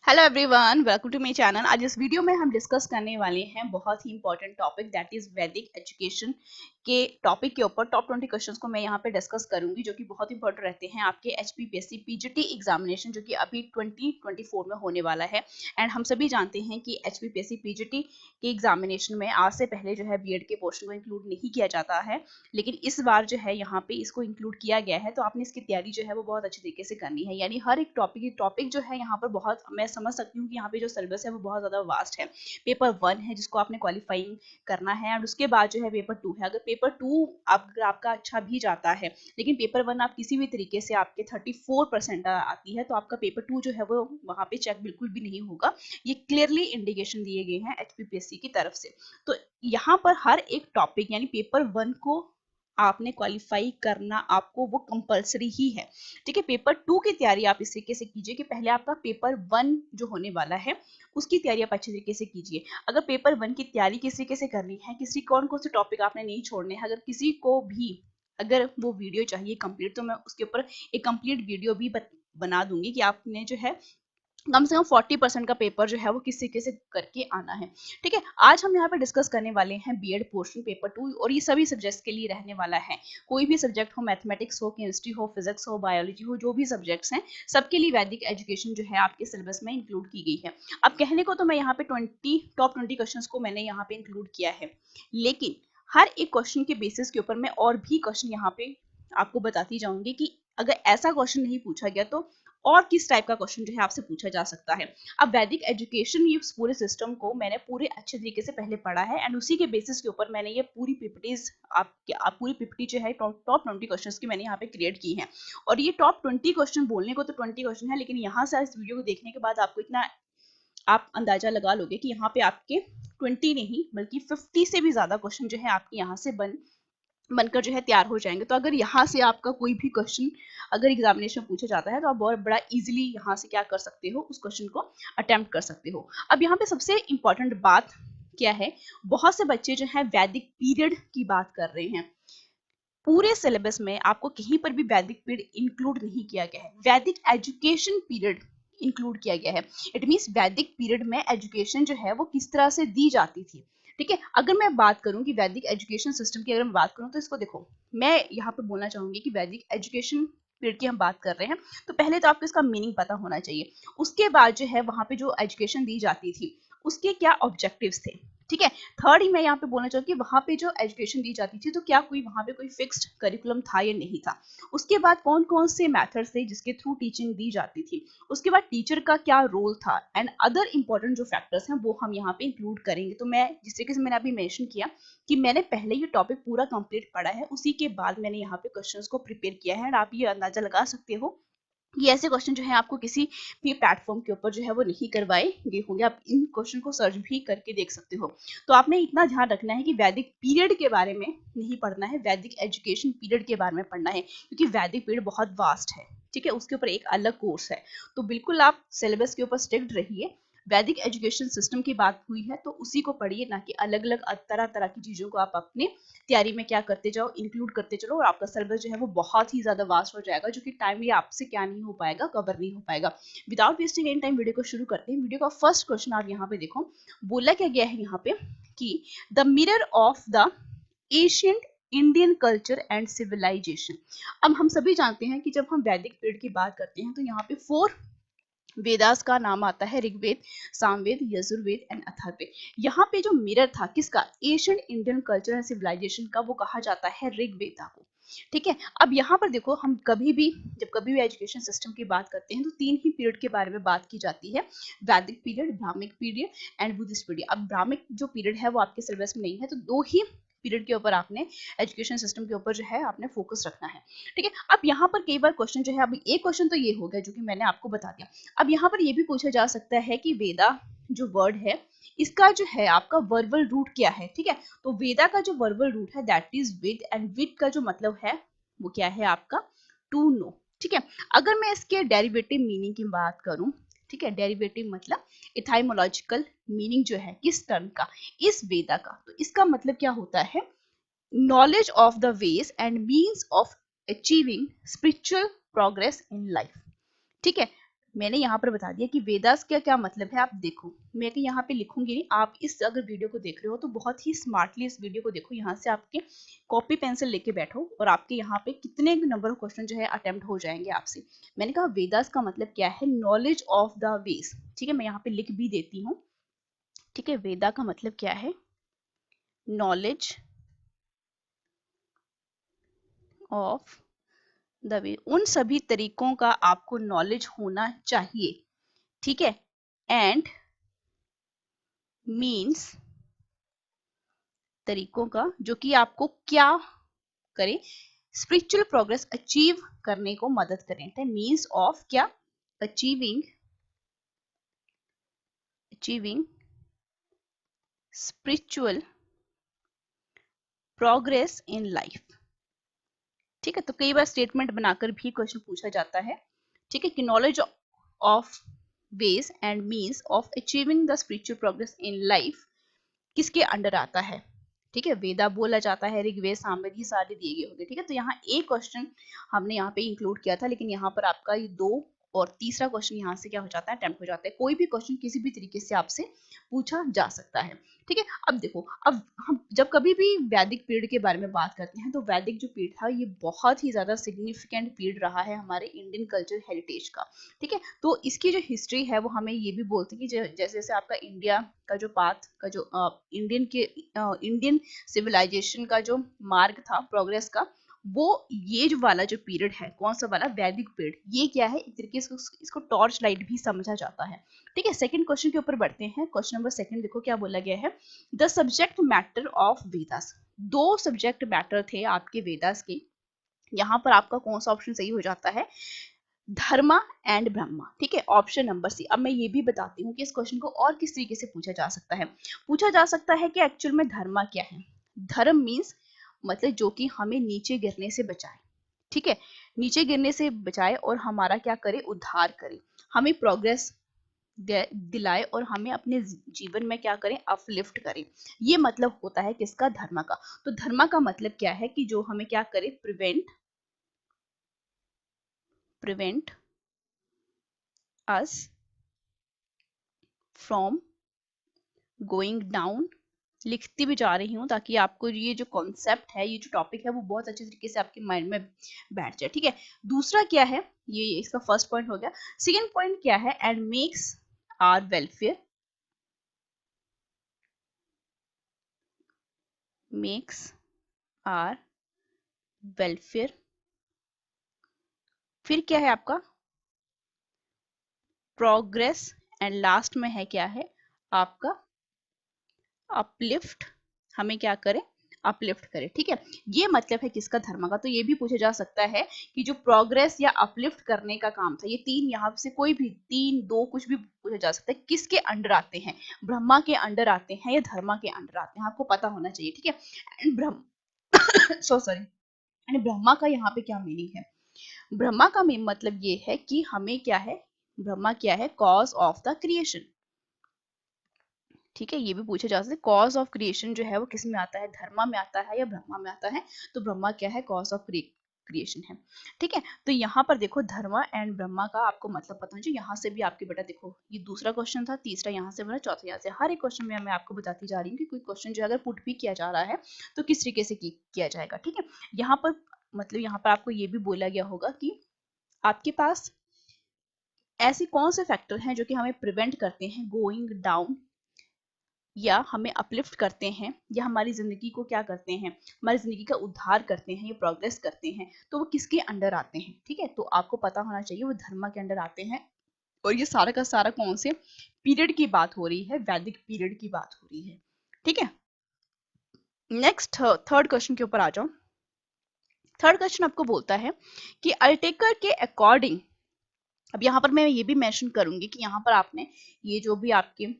Hello everyone, welcome to my channel. आज इस video में हम डिस्कस करने वाले हैं बहुत ही इंपॉर्टेंट टॉपिक दैट इज वैदिक एजुकेशन के टॉपिक के ऊपर टॉप 20 क्वेश्चंस को मैं यहाँ पे डिस्कस करूंगी जो कि बहुत इंपॉर्टेंट रहते हैं आपके एचपीपीएससी पीजीटी एग्जामिनेशन जो कि अभी 2024 में होने वाला है। एंड हम सभी जानते हैं कि एचपीपीएससी पीजीटी के एग्जामिनेशन में आज से पहले जो है बीएड के पोर्शन को इंक्लूड नहीं किया जाता है, लेकिन इस बार जो है यहाँ पे इसको इंक्लूड किया गया है। तो आपने इसकी तैयारी जो है वो बहुत अच्छी तरीके से करनी है, यानी हर एक टॉपिक जो है यहाँ पर बहुत मैं समझ सकती हूँ कि यहाँ पे जो सिलेबस है वो बहुत ज्यादा वास्ट है। पेपर 1 है जिसको आपने क्वालिफाइंग करना है और उसके बाद जो है पेपर 2 है। अगर पेपर 2 आपका अच्छा भी जाता है लेकिन पेपर 1 आप किसी भी तरीके से आपके 34% आती है तो आपका पेपर 2 जो है वो वहां पे चेक बिल्कुल भी नहीं होगा। ये क्लियरली इंडिकेशन दिए गए हैं एचपीपीएससी की तरफ से। तो यहाँ पर हर एक टॉपिक यानी पेपर 1 को आपने क्वालिफाई करना आपको वो कंपलसरी ही है। ठीक है, पेपर 2 की तैयारी आप इस तरीके से कीजिए कि पहले आपका पेपर 1 जो होने वाला है उसकी तैयारी आप अच्छे तरीके से कीजिए। अगर पेपर 1 की तैयारी किस तरीके से करनी है, किसी कौन कौन से टॉपिक आपने नहीं छोड़ने हैं, अगर किसी को भी अगर वो वीडियो चाहिए कंप्लीट तो मैं उसके ऊपर एक कंप्लीट वीडियो भी बना दूंगी कि आपने जो है कम से कम 40% का पेपर जो है वो किस तरीके से करके आना है। ठीक है, आज हम यहाँ पे डिस्कस करने वाले हैं बीएड पोर्शन पेपर 2 और ये सभी सब्जेक्ट्स के लिए रहने वाला है। कोई भी सब्जेक्ट हो, मैथमेटिक्स हो, केमिस्ट्री हो, फिजिक्स हो, बायोलॉजी हो, जो भी सब्जेक्ट्स हैं सबके लिए वैदिक एजुकेशन जो है आपके सिलेबस में इंक्लूड की गई है। अब कहने को तो मैं यहाँ पे टॉप 20 क्वेश्चन को मैंने यहाँ पे इंक्लूड किया है, लेकिन हर एक क्वेश्चन के बेसिस के ऊपर मैं और भी क्वेश्चन यहाँ पे आपको बताती जाऊंगी कि अगर ऐसा क्वेश्चन नहीं पूछा गया तो और किस टाइप का क्वेश्चन जो है आपसे पूछा जा सकता है। अब वैदिक एजुकेशन ये पूरे सिस्टम को मैंने पूरे अच्छे तरीके से पहले पढ़ा है एंड उसी के बेसिस के ऊपर मैंने ये पूरी पीपीटीज आप पूरी पीपीटी जो है टॉप 20 क्वेश्चंस की मैंने यहाँ पे क्रिएट की है। और ये टॉप 20 क्वेश्चन बोलने को तो 20 क्वेश्चन है, लेकिन यहाँ से इस वीडियो को देखने के बाद आपको इतना आप अंदाजा लगा लोगे कि यहाँ पे आपके 20 नहीं बल्कि 50 से भी ज्यादा क्वेश्चन जो है आपके यहाँ से बनकर जो है तैयार हो जाएंगे। तो अगर यहाँ से आपका कोई भी क्वेश्चन अगर एग्जामिनेशन में पूछा जाता है तो आप बहुत बड़ा इजीली यहाँ से क्या कर सकते हो, उस क्वेश्चन को अटेम्प्ट कर सकते हो। अब यहाँ पे सबसे इंपॉर्टेंट बात क्या है, बहुत से बच्चे जो है वैदिक पीरियड की बात कर रहे हैं। पूरे सिलेबस में आपको कहीं पर भी वैदिक पीरियड इंक्लूड नहीं किया गया है, वैदिक एजुकेशन पीरियड इंक्लूड किया गया है। इट मींस वैदिक पीरियड में एजुकेशन जो है वो किस तरह से दी जाती थी। ठीक है, अगर मैं बात करूं कि वैदिक एजुकेशन सिस्टम की अगर मैं बात करूं तो इसको देखो, मैं यहाँ पे बोलना चाहूंगी कि वैदिक एजुकेशन पीरियड की हम बात कर रहे हैं तो पहले तो आपको इसका मीनिंग पता होना चाहिए। उसके बाद जो है वहां पे जो एजुकेशन दी जाती थी उसके क्या ऑब्जेक्टिव्स थे। ठीक है, थर्ड ही मैं यहाँ पे बोलना चाहूंगी वहां पे जो एजुकेशन दी जाती थी तो क्या कोई वहां पे कोई फिक्स्ड करिकुलम था या नहीं था। उसके बाद कौन कौन से मेथड्स थे जिसके थ्रू टीचिंग दी जाती थी। उसके बाद टीचर का क्या रोल था एंड अदर इंपॉर्टेंट जो फैक्टर्स हैं वो हम यहाँ पे इंक्लूड करेंगे। तो मैं जिस तरीके से मैंने अभी मेंशन किया कि मैंने पहले ये टॉपिक पूरा कंप्लीट पढ़ा है, उसी के बाद मैंने यहाँ पे क्वेश्चंस को प्रिपेयर किया है। एंड आप ये अंदाजा लगा सकते हो ये ऐसे क्वेश्चन जो है आपको किसी भी प्लेटफॉर्म के ऊपर जो है वो नहीं करवाए गए होंगे, आप इन क्वेश्चन को सर्च भी करके देख सकते हो। तो आपने इतना ध्यान रखना है कि वैदिक पीरियड के बारे में नहीं पढ़ना है, वैदिक एजुकेशन पीरियड के बारे में पढ़ना है, क्योंकि वैदिक पीरियड बहुत वास्ट है। ठीक है, उसके ऊपर एक अलग कोर्स है। तो बिल्कुल आप सिलेबस के ऊपर स्ट्रिक्ट रहिए। वैदिक एजुकेशन सिस्टम की बात हुई है तो उसी को पढ़िए, ना कि अलग अलग तरह तरह की चीजों को आप अपने तैयारी में क्या करते जाओ, इंक्लूड करते चलो, और आपका सिलेबस जो है वो बहुत ही ज्यादा वास्ट हो जाएगा जो कि टाइमली आपसे क्या नहीं हो पाएगा, कवर नहीं हो पाएगा। Without wasting any time video को शुरू करते हैं। वीडियो का फर्स्ट क्वेश्चन आप यहाँ पे देखो, बोला क्या गया है यहाँ पे कि the mirror of the ancient Indian culture and civilization. अब हम सभी जानते हैं कि जब हम वैदिक पीरियड की बात करते हैं तो यहाँ पे 4 वेदास का नाम आता है, ऋग्वेद, सामवेद, यजुर्वेद एंड अथर्ववेद। यहाँ पे जो मिरर था किसका, Asian Indian culture and civilization का, वो कहा जाता है ऋग्वेदा को। ठीक है, अब यहाँ पर देखो हम जब कभी भी एजुकेशन सिस्टम की बात करते हैं तो 3 ही पीरियड के बारे में बात की जाती है, Vedic period, Brahmic period and Buddhist period. अब ब्राह्मिक जो पीरियड है वो आपके सिलेबस में नहीं है, तो 2 ही पीरियड के ऊपर आपने एजुकेशन सिस्टम के ऊपर जो है आपने फोकस रखना है। ठीक है, अब यहाँ पर कई बार क्वेश्चन जो है, अभी एक क्वेश्चन तो ये हो गया जो कि मैंने आपको बता दिया। अब यहाँ पर ये भी पूछा जा सकता है कि वेदा जो वर्ड है इसका जो है आपका वर्बल रूट क्या है। ठीक है, तो वेदा का जो वर्बल रूट है that is with, and with का जो मतलब है वो क्या है आपका, टू नो। ठीक है, अगर मैं इसके डेरिवेटिव मीनिंग की बात करूं, ठीक है, डेरिवेटिव मतलब इथाइमोलॉजिकल मीनिंग जो है किस टर्म का, इस वेदा का, तो इसका मतलब क्या होता है, knowledge of the ways and means of achieving spiritual progress in life। ठीक है, मैंने यहाँ पर बता दिया कि वेदास का क्या मतलब है। आप देखो, मैं कि यहाँ पे लिखूंगी नहीं, आप इस अगर वीडियो को देख रहे हो तो बहुत ही स्मार्टली इस वीडियो को देखो। यहाँ से आपके कॉपी पेंसिल लेके बैठो और आपके यहाँ पे कितने नंबर ऑफ क्वेश्चन जो है अटेम्प्ट हो जाएंगे आपसे। मैंने कहा वेदास का मतलब क्या है, नॉलेज ऑफ द वेज। ठीक है, मैं यहाँ पे लिख भी देती हूँ। ठीक है, वेदा का मतलब क्या है, नॉलेज ऑफ द वे, उन सभी तरीकों का आपको नॉलेज होना चाहिए। ठीक है, एंड मीन्स, तरीकों का जो कि आपको क्या करे, स्पिरिचुअल प्रोग्रेस अचीव करने को मदद करें। मीन्स ऑफ क्या, achieving spiritual progress in life. ठीक है, तो कई बार स्टेटमेंट बनाकर भी क्वेश्चन पूछा जाता है। ठीक है, कि knowledge of ways and means of achieving the spiritual progress in life किसके अंडर आता है। ठीक है, वेदा बोला जाता है, ऋग्वेद सामवेद ये सारे दिए गए होंगे। ठीक है, तो यहाँ एक क्वेश्चन हमने यहाँ पे इंक्लूड किया था, लेकिन यहाँ पर आपका ये 2 और तीसरा क्वेश्चन यहाँ से क्या हो जाता है, अटेम्प्ट हो जाता है। कोई भी क्वेश्चन किसी भी तरीके से आपसे पूछा जा सकता है। ठीक है, अब देखो, अब हम जब कभी भी वैदिक पीरियड के बारे में बात करते हैं तो वैदिक जो पीरियड था ये बहुत ही ज्यादा सिग्निफिकेंट पीरियड रहा है हमारे इंडियन कल्चर हेरिटेज का। ठीक है, तो इसकी जो हिस्ट्री है वो हमें ये भी बोलती है कि जैसे जैसे आपका इंडिया का जो पाथ का जो इंडियन सिविलाइजेशन का जो मार्ग था प्रोग्रेस का, वो ये जो वाला जो पीरियड है, कौन सा वाला, वैदिक पीरियड, ये क्या है, एक तरीके से इसको टॉर्च लाइट भी समझा जाता है। ठीक है, सेकंड क्वेश्चन के ऊपर बढ़ते हैं। क्वेश्चन नंबर सेकंड देखो क्या बोला गया है, the subject matter of Vedas. 2 subject matter थे आपके वेदास के। यहाँ पर आपका कौन सा ऑप्शन सही हो जाता है, धर्मा एंड ब्रह्मा। ठीक है, ऑप्शन नंबर सी। अब मैं ये भी बताती हूँ कि इस क्वेश्चन को और किस तरीके से पूछा जा सकता है। पूछा जा सकता है कि एक्चुअल में धर्मा क्या है। धर्म मीन्स मतलब जो कि हमें नीचे गिरने से बचाए। ठीक है, नीचे गिरने से बचाए और हमारा क्या करे, उद्धार करे, हमें प्रोग्रेस दिलाए और हमें अपने जीवन में क्या करें, अपलिफ्ट करें। ये मतलब होता है किसका, धर्मा का। तो धर्मा का मतलब क्या है कि जो हमें क्या करे, prevent us from going down. लिखती भी जा रही हूँ ताकि आपको ये जो कॉन्सेप्ट है, ये जो टॉपिक है वो बहुत अच्छे तरीके से आपके माइंड में बैठ जाए। ठीक है, दूसरा क्या है, ये इसका फर्स्ट पॉइंट हो गया। सेकेंड पॉइंट क्या है, and makes are welfare, makes are welfare. फिर क्या है आपका, प्रोग्रेस, एंड लास्ट में है क्या है आपका, अपलिफ्ट, हमें क्या करे, अपलिफ्ट करे। ठीक है, ये मतलब है किसका, धर्म का। तो ये भी पूछा जा सकता है कि जो प्रोग्रेस या अपलिफ्ट करने का काम था, ये 3 यहाँ से कोई भी 3 2 कुछ भी पूछा जा सकता है, किसके अंडर आते हैं, ब्रह्मा के अंडर आते हैं या धर्मा के अंडर आते हैं, आपको पता होना चाहिए। ठीक है, and Brahma so sorry, and Brahma का यहाँ पे क्या मीनिंग है, ब्रह्मा का मतलब ये है कि हमें क्या है, ब्रह्मा क्या है, कॉज ऑफ द क्रिएशन। ठीक है, ये भी पूछा जा सकता है, कॉज ऑफ क्रिएशन जो है वो किस में आता है, धर्मा में आता है या ब्रह्मा में आता है। तो ब्रह्मा क्या है, कॉज ऑफ क्रिएशन है। ठीक है, तो यहाँ पर देखो धर्मा एंड ब्रह्मा का आपको मतलब पता होना चाहिए। यहाँ से भी आपके बेटा देखो, ये दूसरा क्वेश्चन था, तीसरा यहाँ से बना, चौथा यहाँ से। हर एक क्वेश्चन में मैं आपको बताती जा रही हूँ कि कोई क्वेश्चन जो अगर पुट भी किया जा रहा है तो किस तरीके से किया जाएगा। ठीक है, यहाँ पर मतलब यहाँ पर आपको ये भी बोला गया होगा कि आपके पास ऐसे कौन से फैक्टर हैं जो कि हमें प्रिवेंट करते हैं गोइंग डाउन, या हमें अपलिफ्ट करते हैं, या हमारी जिंदगी को क्या करते हैं, हमारी जिंदगी का उद्धार करते हैं, या प्रोग्रेस करते हैं, तो वो किसके अंडर आते हैं। ठीक है, तो आपको पता होना चाहिए वो धर्म के अंडर आते हैं। और ये सारा का सारा कौन से पीरियड की बात हो रही है, वैदिक पीरियड की बात हो रही है। ठीक है, नेक्स्ट थर्ड क्वेश्चन के ऊपर आ जाओ। थर्ड क्वेश्चन आपको बोलता है कि अल्टेकर के अकॉर्डिंग, अब यहाँ पर मैं ये भी मेंशन करूंगी कि यहाँ पर आपने ये जो भी आपके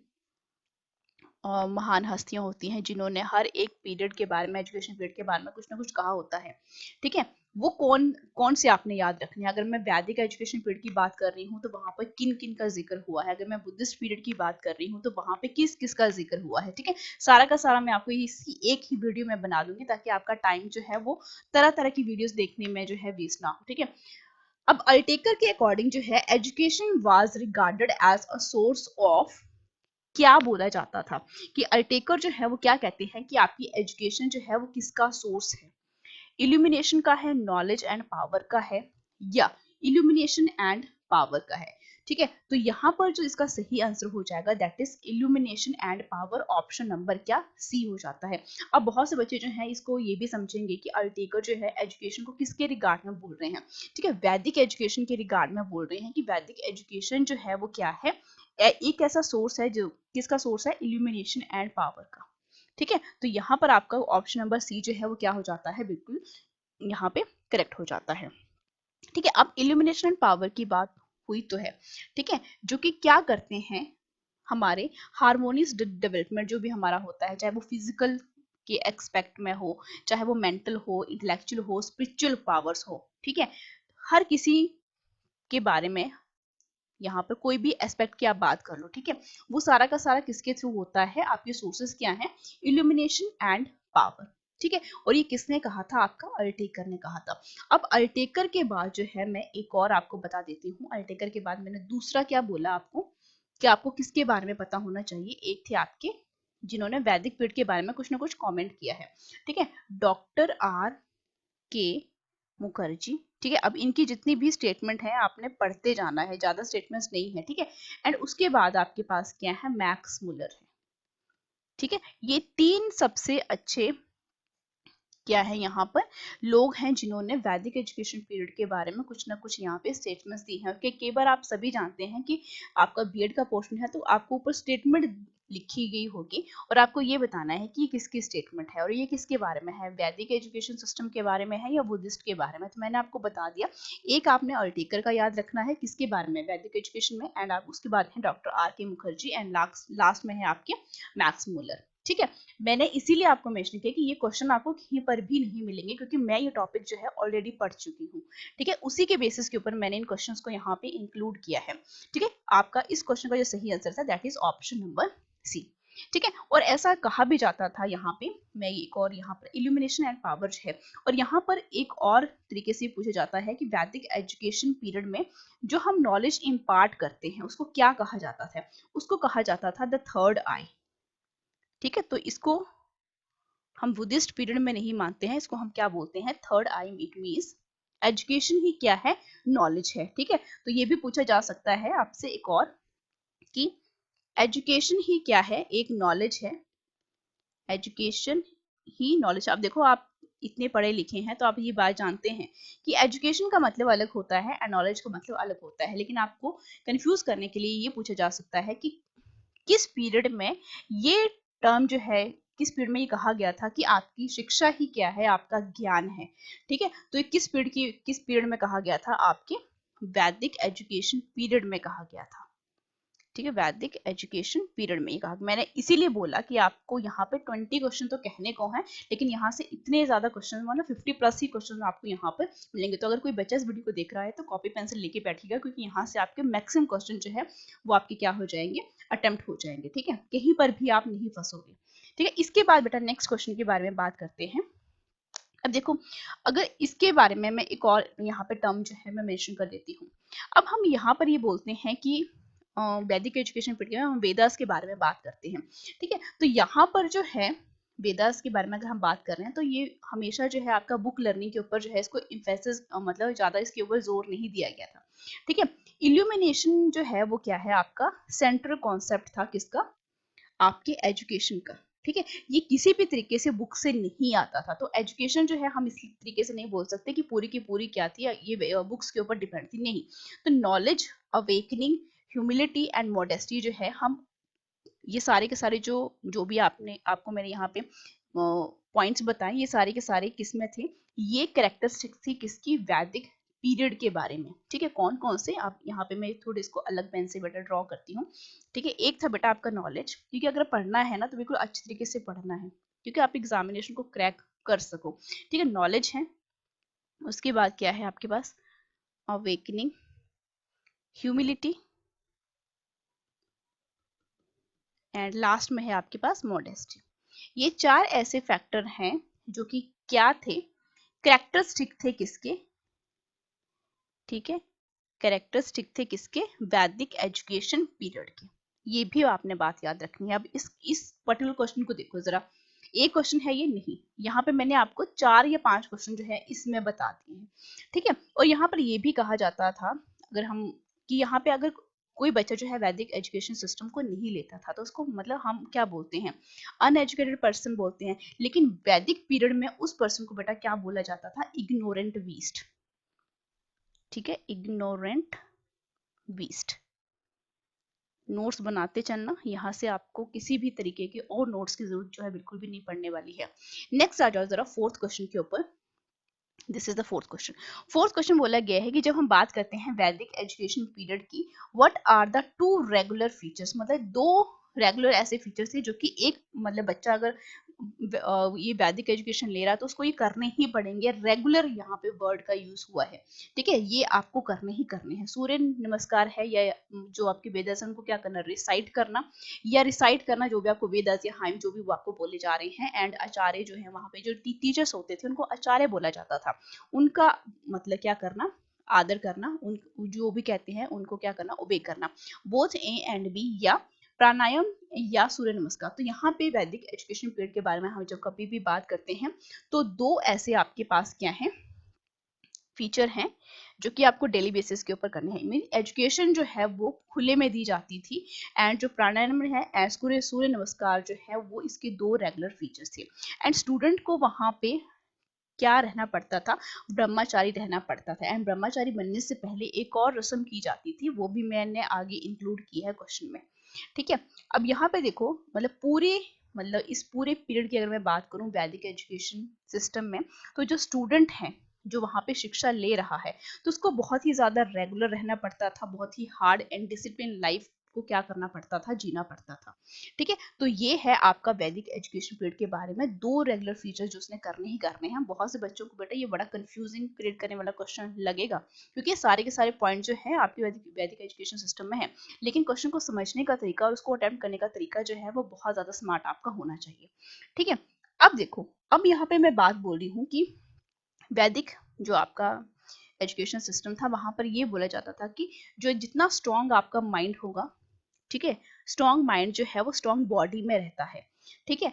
महान हस्तियां होती हैं जिन्होंने हर एक पीरियड के बारे में, एजुकेशन पीरियड के बारे में कुछ ना कुछ कहा होता है। ठीक है, वो कौन कौन से आपने याद रखने हैं। अगर मैं वैदिक एजुकेशन पीरियड की बात कर रही हूँ तो वहां पर किन किन का जिक्र हुआ है, अगर मैं बुद्धिस्ट पीरियड की बात कर रही हूँ तो वहां पे किस किस का जिक्र हुआ है। ठीक है, सारा का सारा मैं आपको इसी एक ही वीडियो में बना दूंगी ताकि आपका टाइम जो है वो तरह तरह की वीडियोस देखने में जो है वेस्ट ना हो। ठीक है, अब अल्टेकर के अकॉर्डिंग जो है education was regarded as a source of, क्या बोला जाता था कि अल्टेकर जो है वो क्या कहते हैं कि आपकी एजुकेशन जो है वो किसका सोर्स है, इल्यूमिनेशन का है, नॉलेज एंड पावर का है, या इल्यूमिनेशन एंड पावर का है। ठीक है, तो यहाँ पर जो इसका सही आंसर हो जाएगा that is illumination and power, option number क्या, सी हो जाता है। अब बहुत से बच्चे जो हैं इसको ये भी समझेंगे कि अल्टेकर जो है एजुकेशन को किसके रिगार्ड में बोल रहे हैं। ठीक है, वैदिक एजुकेशन के रिगार्ड में बोल रहे हैं कि वैदिक एजुकेशन जो है वो क्या है, एक ऐसा सोर्स है जो किसका सोर्स है, इल्यूमिनेशन एंड पावर का। ठीक है, तो यहाँ पर आपका ऑप्शन नंबर सी जो है वो क्या हो जाता है, बिल्कुल यहाँ पे करेक्ट हो जाता है। ठीक है, अब इल्यूमिनेशन एंड पावर की बात हुई तो है, ठीक है, जो कि क्या करते हैं, हमारे हार्मोनियस डेवलपमेंट जो भी हमारा होता है, चाहे वो फिजिकल के एक्सपेक्ट में हो, चाहे वो मेंटल हो, इंटेलेक्चुअल हो, स्पिरिचुअल पावर्स हो, ठीक है, हर किसी के बारे में यहाँ पर कोई भी एस्पेक्ट की आप बात कर लो, ठीक है, वो सारा का सारा किसके थ्रू होता है, आपके सोर्सेस क्या है, इल्यूमिनेशन एंड पावर। ठीक है, और ये किसने कहा था, आपका अल्टेकर ने कहा था। अब अल्टेकर के बाद जो है मैं एक और आपको बता देती हूँ, अल्टेकर के बाद मैंने दूसरा क्या बोला आपको, कि आपको किसके बारे में पता होना चाहिए, एक थे आपके जिन्होंने वैदिक पीरियड के बारे में कुछ ना कुछ कमेंट किया है, ठीक है, डॉक्टर आर के मुखर्जी। ठीक है, अब इनकी जितनी भी स्टेटमेंट है आपने पढ़ते जाना है, ज्यादा स्टेटमेंट्स नहीं है, ठीक है, एंड उसके बाद आपके पास क्या है, मैक्स मुलर है। ठीक है, ये तीन सबसे अच्छे क्या है यहाँ पर लोग हैं जिन्होंने वैदिक एजुकेशन पीरियड के बारे में कुछ ना कुछ यहाँ पे स्टेटमेंट्स दी हैं। कि कई बार आप सभी जानते हैं कि आपका बीएड का पोर्शन है तो आपको ऊपर स्टेटमेंट लिखी गई होगी और आपको ये बताना है कि ये किसकी स्टेटमेंट है और ये किसके बारे में है, वैदिक एजुकेशन सिस्टम के बारे में है या बुद्धिस्ट के बारे में। तो मैंने आपको बता दिया, एक आपने अल्टेकर का याद रखना है किसके बारे में, वैदिक एजुकेशन में, एंड आप उसके बाद है डॉक्टर आर के मुखर्जी, एंड लास्ट में है आपके मैक्स मुलर। ठीक है, मैंने इसीलिए आपको मेंशन किया कि ये क्वेश्चन आपको कहीं पर भी नहीं मिलेंगे क्योंकि मैं ये टॉपिक जो है ऑलरेडी पढ़ चुकी हूँ। ठीक है, उसी के बेसिस के ऊपर मैंने इन क्वेश्चंस को यहाँ पे इंक्लूड किया है। ठीक है, आपका इस क्वेश्चन का जो सही आंसर था that is option number C. ठीक है, और ऐसा कहा भी जाता था यहाँ पे, मैं एक और यहाँ पर इल्यूमिनेशन एंड पावर है, और यहाँ पर एक और तरीके से पूछा जाता है कि वैदिक एजुकेशन पीरियड में जो हम नॉलेज इम्पार्ट करते हैं उसको क्या कहा जाता था, उसको कहा जाता था द थर्ड आई। ठीक है, तो इसको हम बुद्धिस्ट पीरियड में नहीं मानते हैं, इसको हम क्या बोलते हैं, third eye. It means education ही क्या है, नॉलेज है। ठीक है, तो ये भी पूछा जा सकता है आपसे एक और कि एजुकेशन ही क्या है, एक नॉलेज है, एजुकेशन ही नॉलेज। आप देखो, आप इतने पढ़े लिखे हैं तो आप ये बात जानते हैं कि एजुकेशन का मतलब अलग होता है और नॉलेज का मतलब अलग होता है, लेकिन आपको कंफ्यूज करने के लिए ये पूछा जा सकता है कि किस पीरियड में ये टर्म जो है, किस पीरियड में ये कहा गया था कि आपकी शिक्षा ही क्या है, आपका ज्ञान है। ठीक है, तो ये किस पीरियड में कहा गया था, आपके वैदिक एजुकेशन पीरियड में कहा गया था। ठीक है, वैदिक एजुकेशन पीरियड में ही कहा। मैंने इसीलिए बोला कि आपको यहाँ पे 20 क्वेश्चन तो कहने को है, लेकिन यहाँ से इतने ज्यादा क्वेश्चन, मतलब 50 प्लस ही क्वेश्चन आपको यहाँ पर मिलेंगे। तो अगर कोई बच्चा इस वीडियो को देख रहा है तो कॉपी पेंसिल लेके बैठिएगा, क्योंकि यहाँ से आपके मैक्सिमम क्वेश्चन जो है वो आपके क्या हो जाएंगे, अटेम्प्ट हो जाएंगे। ठीक है, कहीं पर भी आप नहीं फंसोगे। ठीक है, इसके बाद बेटा नेक्स्ट क्वेश्चन के बारे में बात करते हैं। अब देखो, अगर इसके बारे में मैं एक और यहाँ पे टर्म जो है मैं मेंशन कर देती हूँ। अब हम यहाँ पर ये बोलते हैं कि वैदिक एजुकेशन पीरियड में हम वेदास के बारे में बात करते हैं। ठीक है, तो यहाँ पर जो है वेदास के बारे में अगर हम बात कर रहे हैं तो ये हमेशा जो है आपका बुक लर्निंग के ऊपर जो है इसको इम्फेसिस, मतलब ज्यादा इसके ऊपर जोर नहीं दिया गया था। ठीक है, इल्यूमिनेशन जो है वो क्या है, आपका सेंट्रल कॉन्सेप्ट था किसका, आपके एजुकेशन का। ठीक है, ये किसी भी तरीके से बुक से नहीं आता था। तो एजुकेशन जो है हम इसी तरीके से नहीं बोल सकते कि पूरी की पूरी क्या थी, ये बुक्स के ऊपर डिपेंड थी, नहीं। तो knowledge, awakening, humility and modesty जो है, हम ये सारे के सारे जो भी आपको मैंने यहाँ पे पॉइंट्स बताए, ये सारे के सारे किसमें थे, ये कैरेक्टरिस्टिक्स थी किसकी, वैदिक पीरियड के बारे में। ठीक है, कौन कौन से, आप यहाँ पे मैं थोड़े इसको अलग पेन से बेटा ड्रॉ करती हूँ। ठीक है, एक था बेटा आपका नॉलेज, क्योंकि अगर पढ़ना है ना तो बिल्कुल अच्छे तरीके से पढ़ना है क्योंकि आप एग्जामिनेशन को क्रैक कर सको। ठीक है, नॉलेज है, उसके बाद क्या है आपके पास, अवेकनिंग, ह्यूमिलिटी, एंड लास्ट में है आपके पास मॉडेस्टी। ये चार ऐसे फैक्टर हैं जो कि क्या थे, कैरेक्टरिस्टिक थे किसके, ठीक है, कैरेक्टरिस्टिक थे किसके, वैदिक एजुकेशन पीरियड के। ये भी आपने बात याद रखनी है। अब इस पर्टिकुलर क्वेश्चन को देखो जरा, एक क्वेश्चन है ये नहीं, यहाँ पे मैंने आपको 4 या 5 क्वेश्चन जो है इसमें बता दिए हैं, ठीक है। और यहाँ पर ये भी कहा जाता था अगर हम कि यहाँ पे अगर कोई बच्चा जो है वैदिक एजुकेशन सिस्टम को नहीं लेता था तो उसको मतलब हम क्या बोलते हैं, अनएजुकेटेड पर्सन बोलते हैं। लेकिन वैदिक पीरियड में उस पर्सन को बेटा क्या बोला जाता था, इग्नोरेंट वीस्ट, ठीक है, इग्नोरेंट वीस्ट। नोट्स बनाते चलना, यहाँ से आपको किसी भी तरीके के और नोट्स की जरूरत जो है बिल्कुल भी नहीं पड़ने वाली है। नेक्स्ट आ जाओ जरा फोर्थ क्वेश्चन के ऊपर। This is the fourth question. Fourth question बोला गया है कि जब हम बात करते हैं वैदिक एजुकेशन पीरियड की, what are the 2 regular features, मतलब 2 रेगुलर ऐसे फीचर्स थे जो कि एक मतलब बच्चा अगर ये वैदिक एजुकेशन ले रहा है तो उसको ये करने ही पड़ेंगे। रेगुलर यहाँ पे वर्ड का यूज हुआ है, ठीक है, ये आपको करने ही करने हैं। सूर्य नमस्कार है या जो आपके वेदास है उनको क्या करना, रिसाइट करना या रिसाइट करना, जो भी आपको वेदास या हाइम जो भी वो आपको बोले जा रहे हैं। एंड आचार्य जो है वहां पे जो टीचर्स होते थे उनको आचार्य बोला जाता था, उनका मतलब क्या करना, आदर करना, उन जो भी कहते हैं उनको क्या करना, ओबे करना। बोथ ए एंड बी, या प्राणायाम या सूर्य नमस्कार। तो यहाँ पे वैदिक एजुकेशन पीरियड के बारे में हम जब कभी भी बात करते हैं तो 2 ऐसे आपके पास क्या है, फीचर हैं जो कि आपको डेली बेसिस के ऊपर करने हैं। एजुकेशन जो है वो खुले में दी जाती थी। एंड जो प्राणायाम है, सूर्य नमस्कार जो है वो इसके 2 रेगुलर फीचर्स थे। एंड स्टूडेंट को वहां पे क्या रहना पड़ता था, ब्रह्मचारी रहना पड़ता था। एंड ब्रह्मचारी बनने से पहले एक और रस्म की जाती थी, वो भी मैंने आगे इंक्लूड की है क्वेश्चन में, ठीक है। अब यहाँ पे देखो मतलब इस पूरे पीरियड की अगर मैं बात करूं वैदिक एजुकेशन सिस्टम में, तो जो स्टूडेंट है जो वहां पे शिक्षा ले रहा है तो उसको बहुत ही ज्यादा रेगुलर रहना पड़ता था, बहुत ही हार्ड एंड डिसिप्लिन लाइफ को क्या करना पड़ता था, जीना पड़ता था, ठीक है। तो ये है आपका वैदिक एजुकेशन पीरियड के बारे में 2 रेगुलर फीचर जो उसने करने ही करने हैं। बहुत से बच्चों को बेटा ये बड़ा कंफ्यूजिंग क्रिएट करने वाला क्वेश्चन लगेगा, क्योंकि सारे के सारे पॉइंट जो है आपके वैदिक एजुकेशन सिस्टम में है, लेकिन क्वेश्चन को समझने का तरीका और उसको अटेम्प्ट करने का तरीका जो है वो बहुत ज्यादा स्मार्ट आपका होना चाहिए, ठीक है। अब देखो, अब यहाँ पे मैं बात बोल रही हूँ कि वैदिक जो आपका एजुकेशन सिस्टम था वहां पर ये बोला जाता था कि जो जितना स्ट्रॉन्ग आपका माइंड होगा, ठीक है, स्ट्रॉन्ग माइंड जो है वो स्ट्रॉन्ग बॉडी में रहता है, ठीक है।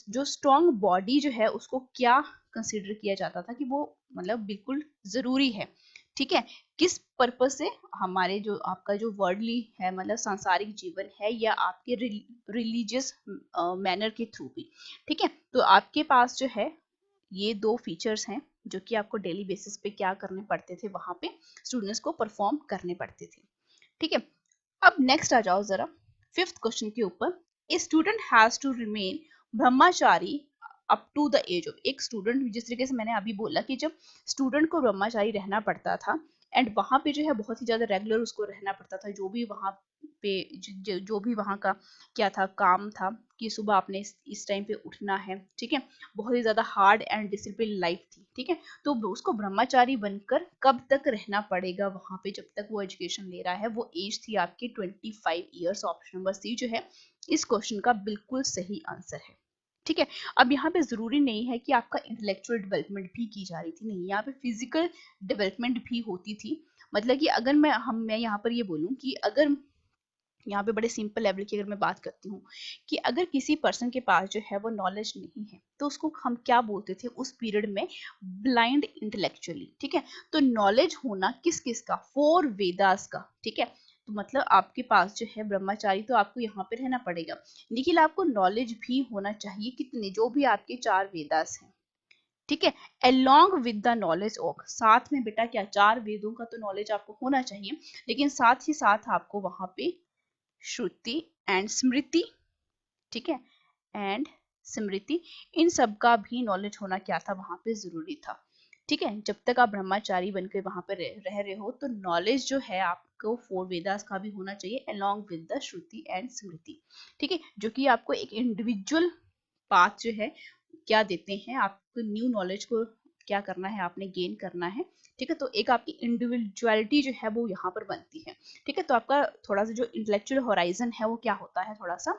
जो स्ट्रॉन्ग बॉडी जो है उसको क्या कंसिडर किया जाता था कि वो मतलब बिल्कुल जरूरी है, ठीक है। किस पर्पज से, हमारे जो आपका जो वर्ल्डली है मतलब सांसारिक जीवन है या आपके रिलीजियस मैनर के थ्रू भी, ठीक है। तो आपके पास जो है ये 2 फीचर्स हैं जो कि आपको डेली बेसिस पे क्या करने पड़ते थे, वहां पे स्टूडेंट्स को परफॉर्म करने पड़ते थे, ठीक है। अब नेक्स्ट आ जाओ जरा 5th क्वेश्चन के ऊपर। A student has to remain brahmachari up to the age of, एक स्टूडेंट जिस तरीके से मैंने अभी बोला कि जब स्टूडेंट को ब्रह्मचारी रहना पड़ता था एंड वहां पे जो है बहुत ही ज्यादा रेगुलर उसको रहना पड़ता था, जो भी वहां पे जो भी वहां का क्या था, काम था कि सुबह आपने इस टाइम पे उठना है, ठीक है। बहुत ही ज्यादा हार्ड एंड डिसिप्लिन लाइफ थी, ठीक है। तो उसको ब्रह्मचारी बनकर कब तक रहना पड़ेगा वहां पे जब तक वो एजुकेशन ले रहा है, वो एज थी आपकी 25 ईयर्स। ऑप्शन नंबर सी जो है इस क्वेश्चन का बिल्कुल सही आंसर है, ठीक है। अब यहाँ पे जरूरी नहीं है कि आपका इंटेलेक्चुअल डेवलपमेंट भी की जा रही थी, नहीं, यहाँ पे फिजिकल डेवलपमेंट भी होती थी। मतलब कि अगर मैं यहाँ पर ये बोलूँ कि अगर यहाँ पे बड़े सिंपल लेवल की अगर मैं बात करती हूँ कि अगर किसी पर्सन के पास जो है वो नॉलेज नहीं है तो उसको हम क्या बोलते थे उस पीरियड में, ब्लाइंड इंटेलेक्चुअली, ठीक है। तो नॉलेज होना किस किस का, 4 वेदास का, ठीक है। तो मतलब आपके पास जो है ब्रह्मचारी तो आपको यहाँ पे रहना पड़ेगा, लेकिन आपको नॉलेज भी होना चाहिए कितने, जो भी आपके 4 वेदास हैं, ठीक है। Along with the knowledge of, साथ में बेटा क्या, 4 वेदों का तो नॉलेज आपको होना चाहिए, लेकिन साथ ही साथ आपको वहां पे श्रुति एंड स्मृति, ठीक है, एंड स्मृति, इन सब का भी नॉलेज होना क्या था वहां पे जरूरी था, ठीक है। जब तक आप ब्रह्मचारी बनकर वहां पे रह रहे हो तो नॉलेज जो है आपको 4 वेदास का भी होना चाहिए along with the shruti and smriti, ठीक है, जो कि आपको एक इंडिविजुअल पाथ जो है क्या देते हैं, आपको न्यू नॉलेज को क्या करना है, आपने गेन करना है, ठीक है। तो एक आपकी इंडिविजुअलिटी जो है वो यहाँ पर बनती है, ठीक है। तो आपका थोड़ा सा जो इंटेलेक्चुअल होराइजन है वो क्या होता है, थोड़ा सा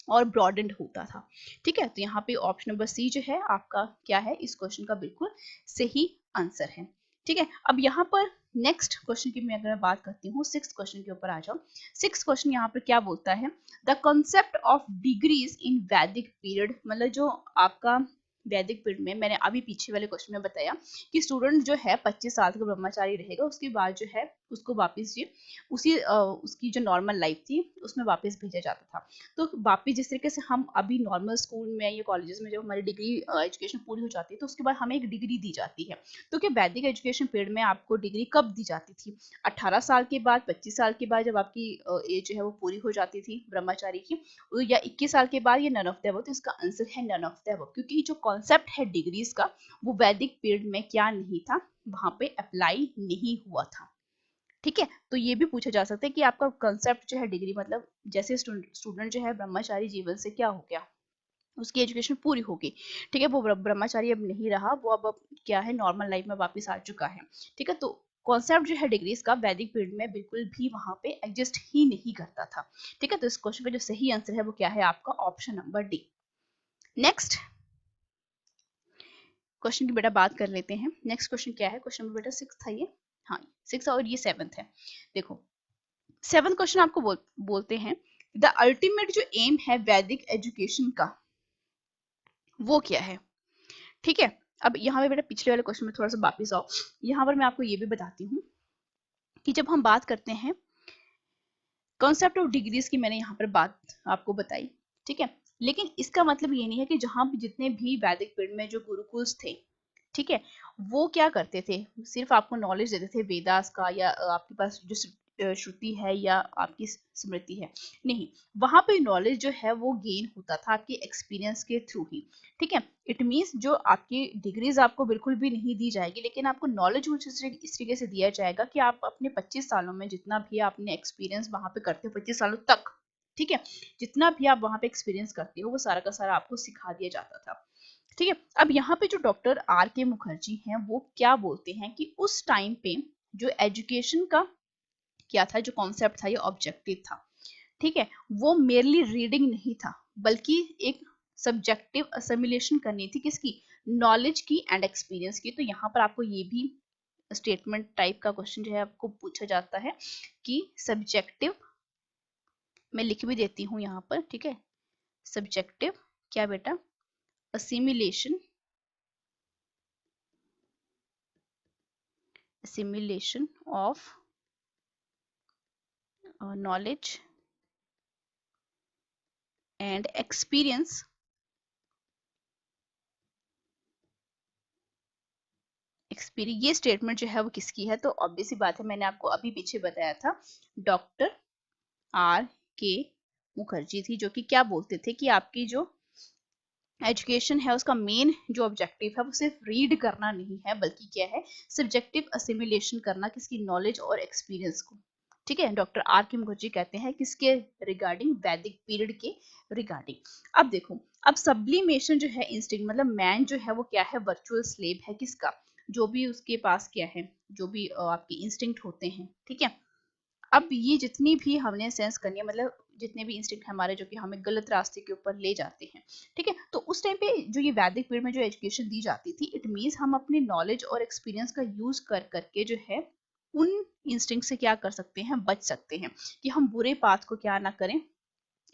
और ब्रॉडेंड होता था, ठीक है। तो यहाँ पे ऑप्शन नंबर सी जो है आपका क्या है इस क्वेश्चन का बिल्कुल सही आंसर है, ठीक है। अब यहाँ पर नेक्स्ट क्वेश्चन की मैं अगर बात करती हूँ, 6th क्वेश्चन के ऊपर आ जाओ। 6th क्वेश्चन यहाँ पर क्या बोलता है, द कंसेप्ट ऑफ डिग्रीज इन वैदिक पीरियड, मतलब जो आपका वैदिक पीरियड में, मैंने अभी पीछे वाले क्वेश्चन में बताया कि स्टूडेंट जो है 25 साल का ब्रह्मचारी रहेगा, उसके बाद जो है उसको वापस ये उसकी जो नॉर्मल लाइफ थी उसमें वापस भेजा जाता था। तो वापस जिस तरीके से हम अभी नॉर्मल स्कूल में या कॉलेजेस में जब हमारी डिग्री एजुकेशन पूरी हो जाती है तो उसके बाद हमें एक डिग्री दी जाती है। तो क्या वैदिक एजुकेशन पीरियड में आपको डिग्री कब दी जाती थी? 18 साल के बाद, 25 साल के बाद, जब आपकी एज जो है वो पूरी हो जाती थी ब्रह्मचारी की, या 21 साल के बाद, या नन ऑफ द अबव? तो इसका आंसर है नन ऑफ द अबव, क्योंकि जो कॉन्सेप्ट है डिग्रीज का वो वैदिक पीरियड में क्या नहीं था, वहां पे अप्लाई नहीं हुआ था। ठीक है, तो ये भी पूछा जा सकता है कि आपका कंसेप्ट जो है डिग्री, मतलब जैसे स्टूडेंट जो है ब्रह्मचारी जीवन से क्या हो गया, उसकी एजुकेशन पूरी होगी, ठीक है, वो ब्रह्मचारी अब नहीं रहा, वो अब क्या है, नॉर्मल लाइफ में वापस आ चुका है। ठीक है, तो कॉन्सेप्ट जो है डिग्रीज का वैदिक पीरियड में बिल्कुल भी वहां पे एग्जिस्ट ही नहीं करता था। ठीक है, तो इस क्वेश्चन का जो सही आंसर है वो क्या है, आपका option number D. Next question की बेटा बात कर लेते हैं। नेक्स्ट क्वेश्चन क्या है, क्वेश्चन नंबर बेटा 6 था ये, हाँ 6 और ये 7th है। देखो 7th क्वेश्चन आपको बोलते हैं द अल्टीमेट जो एम है वैदिक एजुकेशन का वो क्या है। ठीक है, अब यहाँ पे बेटा पिछले वाले क्वेश्चन में थोड़ा सा वापिस आओ। यहाँ पर मैं आपको ये भी बताती हूँ कि जब हम बात करते हैं कॉन्सेप्ट ऑफ डिग्रीज की, मैंने यहाँ पर बात आपको बताई, ठीक है, लेकिन इसका मतलब ये नहीं है कि जहाँ भी जितने भी वैदिक पीरियड में जो गुरुकुल्स थे, ठीक है, वो क्या करते थे, सिर्फ आपको नॉलेज देते थे वेदास का, या आपके पास जो श्रुति है या आपकी स्मृति है, नहीं, वहां पे नॉलेज जो है वो गेन होता था आपके एक्सपीरियंस के थ्रू ही। ठीक है, इट मीन्स जो आपकी डिग्रीज आपको बिल्कुल भी नहीं दी जाएगी, लेकिन आपको नॉलेज इस तरीके से दिया जाएगा कि आप अपने 25 सालों में जितना भी आपने एक्सपीरियंस वहां पे करते हो, 25 सालों तक, ठीक है, जितना भी आप वहां पे एक्सपीरियंस करते हो वो सारा का सारा आपको सिखा दिया जाता था। ठीक है, अब यहाँ पे जो डॉक्टर आर के मुखर्जी हैं वो क्या बोलते हैं कि उस टाइम पे जो एजुकेशन का क्या था, जो कॉन्सेप्ट था, ये ऑब्जेक्टिव था। ठीक है, वो मेरली रीडिंग नहीं था, बल्कि एक सब्जेक्टिव असिमिलेशन करनी थी, किसकी, नॉलेज की एंड एक्सपीरियंस की। तो यहाँ पर आपको ये भी स्टेटमेंट टाइप का क्वेश्चन जो है आपको पूछा जाता है कि सब्जेक्टिव, मैं लिख भी देती हूँ यहाँ पर, ठीक है, सब्जेक्टिव क्या बेटा, assimilation of knowledge and experience ये स्टेटमेंट जो है वो किसकी है, तो ऑब्वियसली बात है, मैंने आपको अभी पीछे बताया था, डॉक्टर आर के मुखर्जी थी, जो कि क्या बोलते थे कि आपकी जो एजुकेशन है उसका मेन जो ऑब्जेक्टिव है वो सिर्फ रीड करना नहीं है, बल्कि क्या है, सब्जेक्टिव असिमिलेशन करना, किसकी, नॉलेज और एक्सपीरियंस को। ठीक है, डॉक्टर आर के मुखर्जी कहते हैं किसके रिगार्डिंग, वैदिक पीरियड के रिगार्डिंग। अब देखो, अब सब्लिमेशन जो है इंस्टिंक्ट, मतलब मैन जो है वो क्या है, वर्चुअल स्लेव है किसका, जो भी उसके पास क्या है, जो भी आपके इंस्टिंक्ट होते हैं। ठीक है, अब ये जितनी भी हमने सेंस करनी है, मतलब जितने भी इंस्टिंक्ट हमारे जो कि हमें गलत रास्ते के ऊपर ले जाते हैं, ठीक है, तो उस टाइम पे जो ये वैदिक पीरियड में जो एजुकेशन दी जाती थी, इट मीन्स हम अपने नॉलेज और एक्सपीरियंस का यूज कर करके जो है उन इंस्टिंक्ट से क्या कर सकते हैं, बच सकते हैं, कि हम बुरे पाथ को क्या ना करें,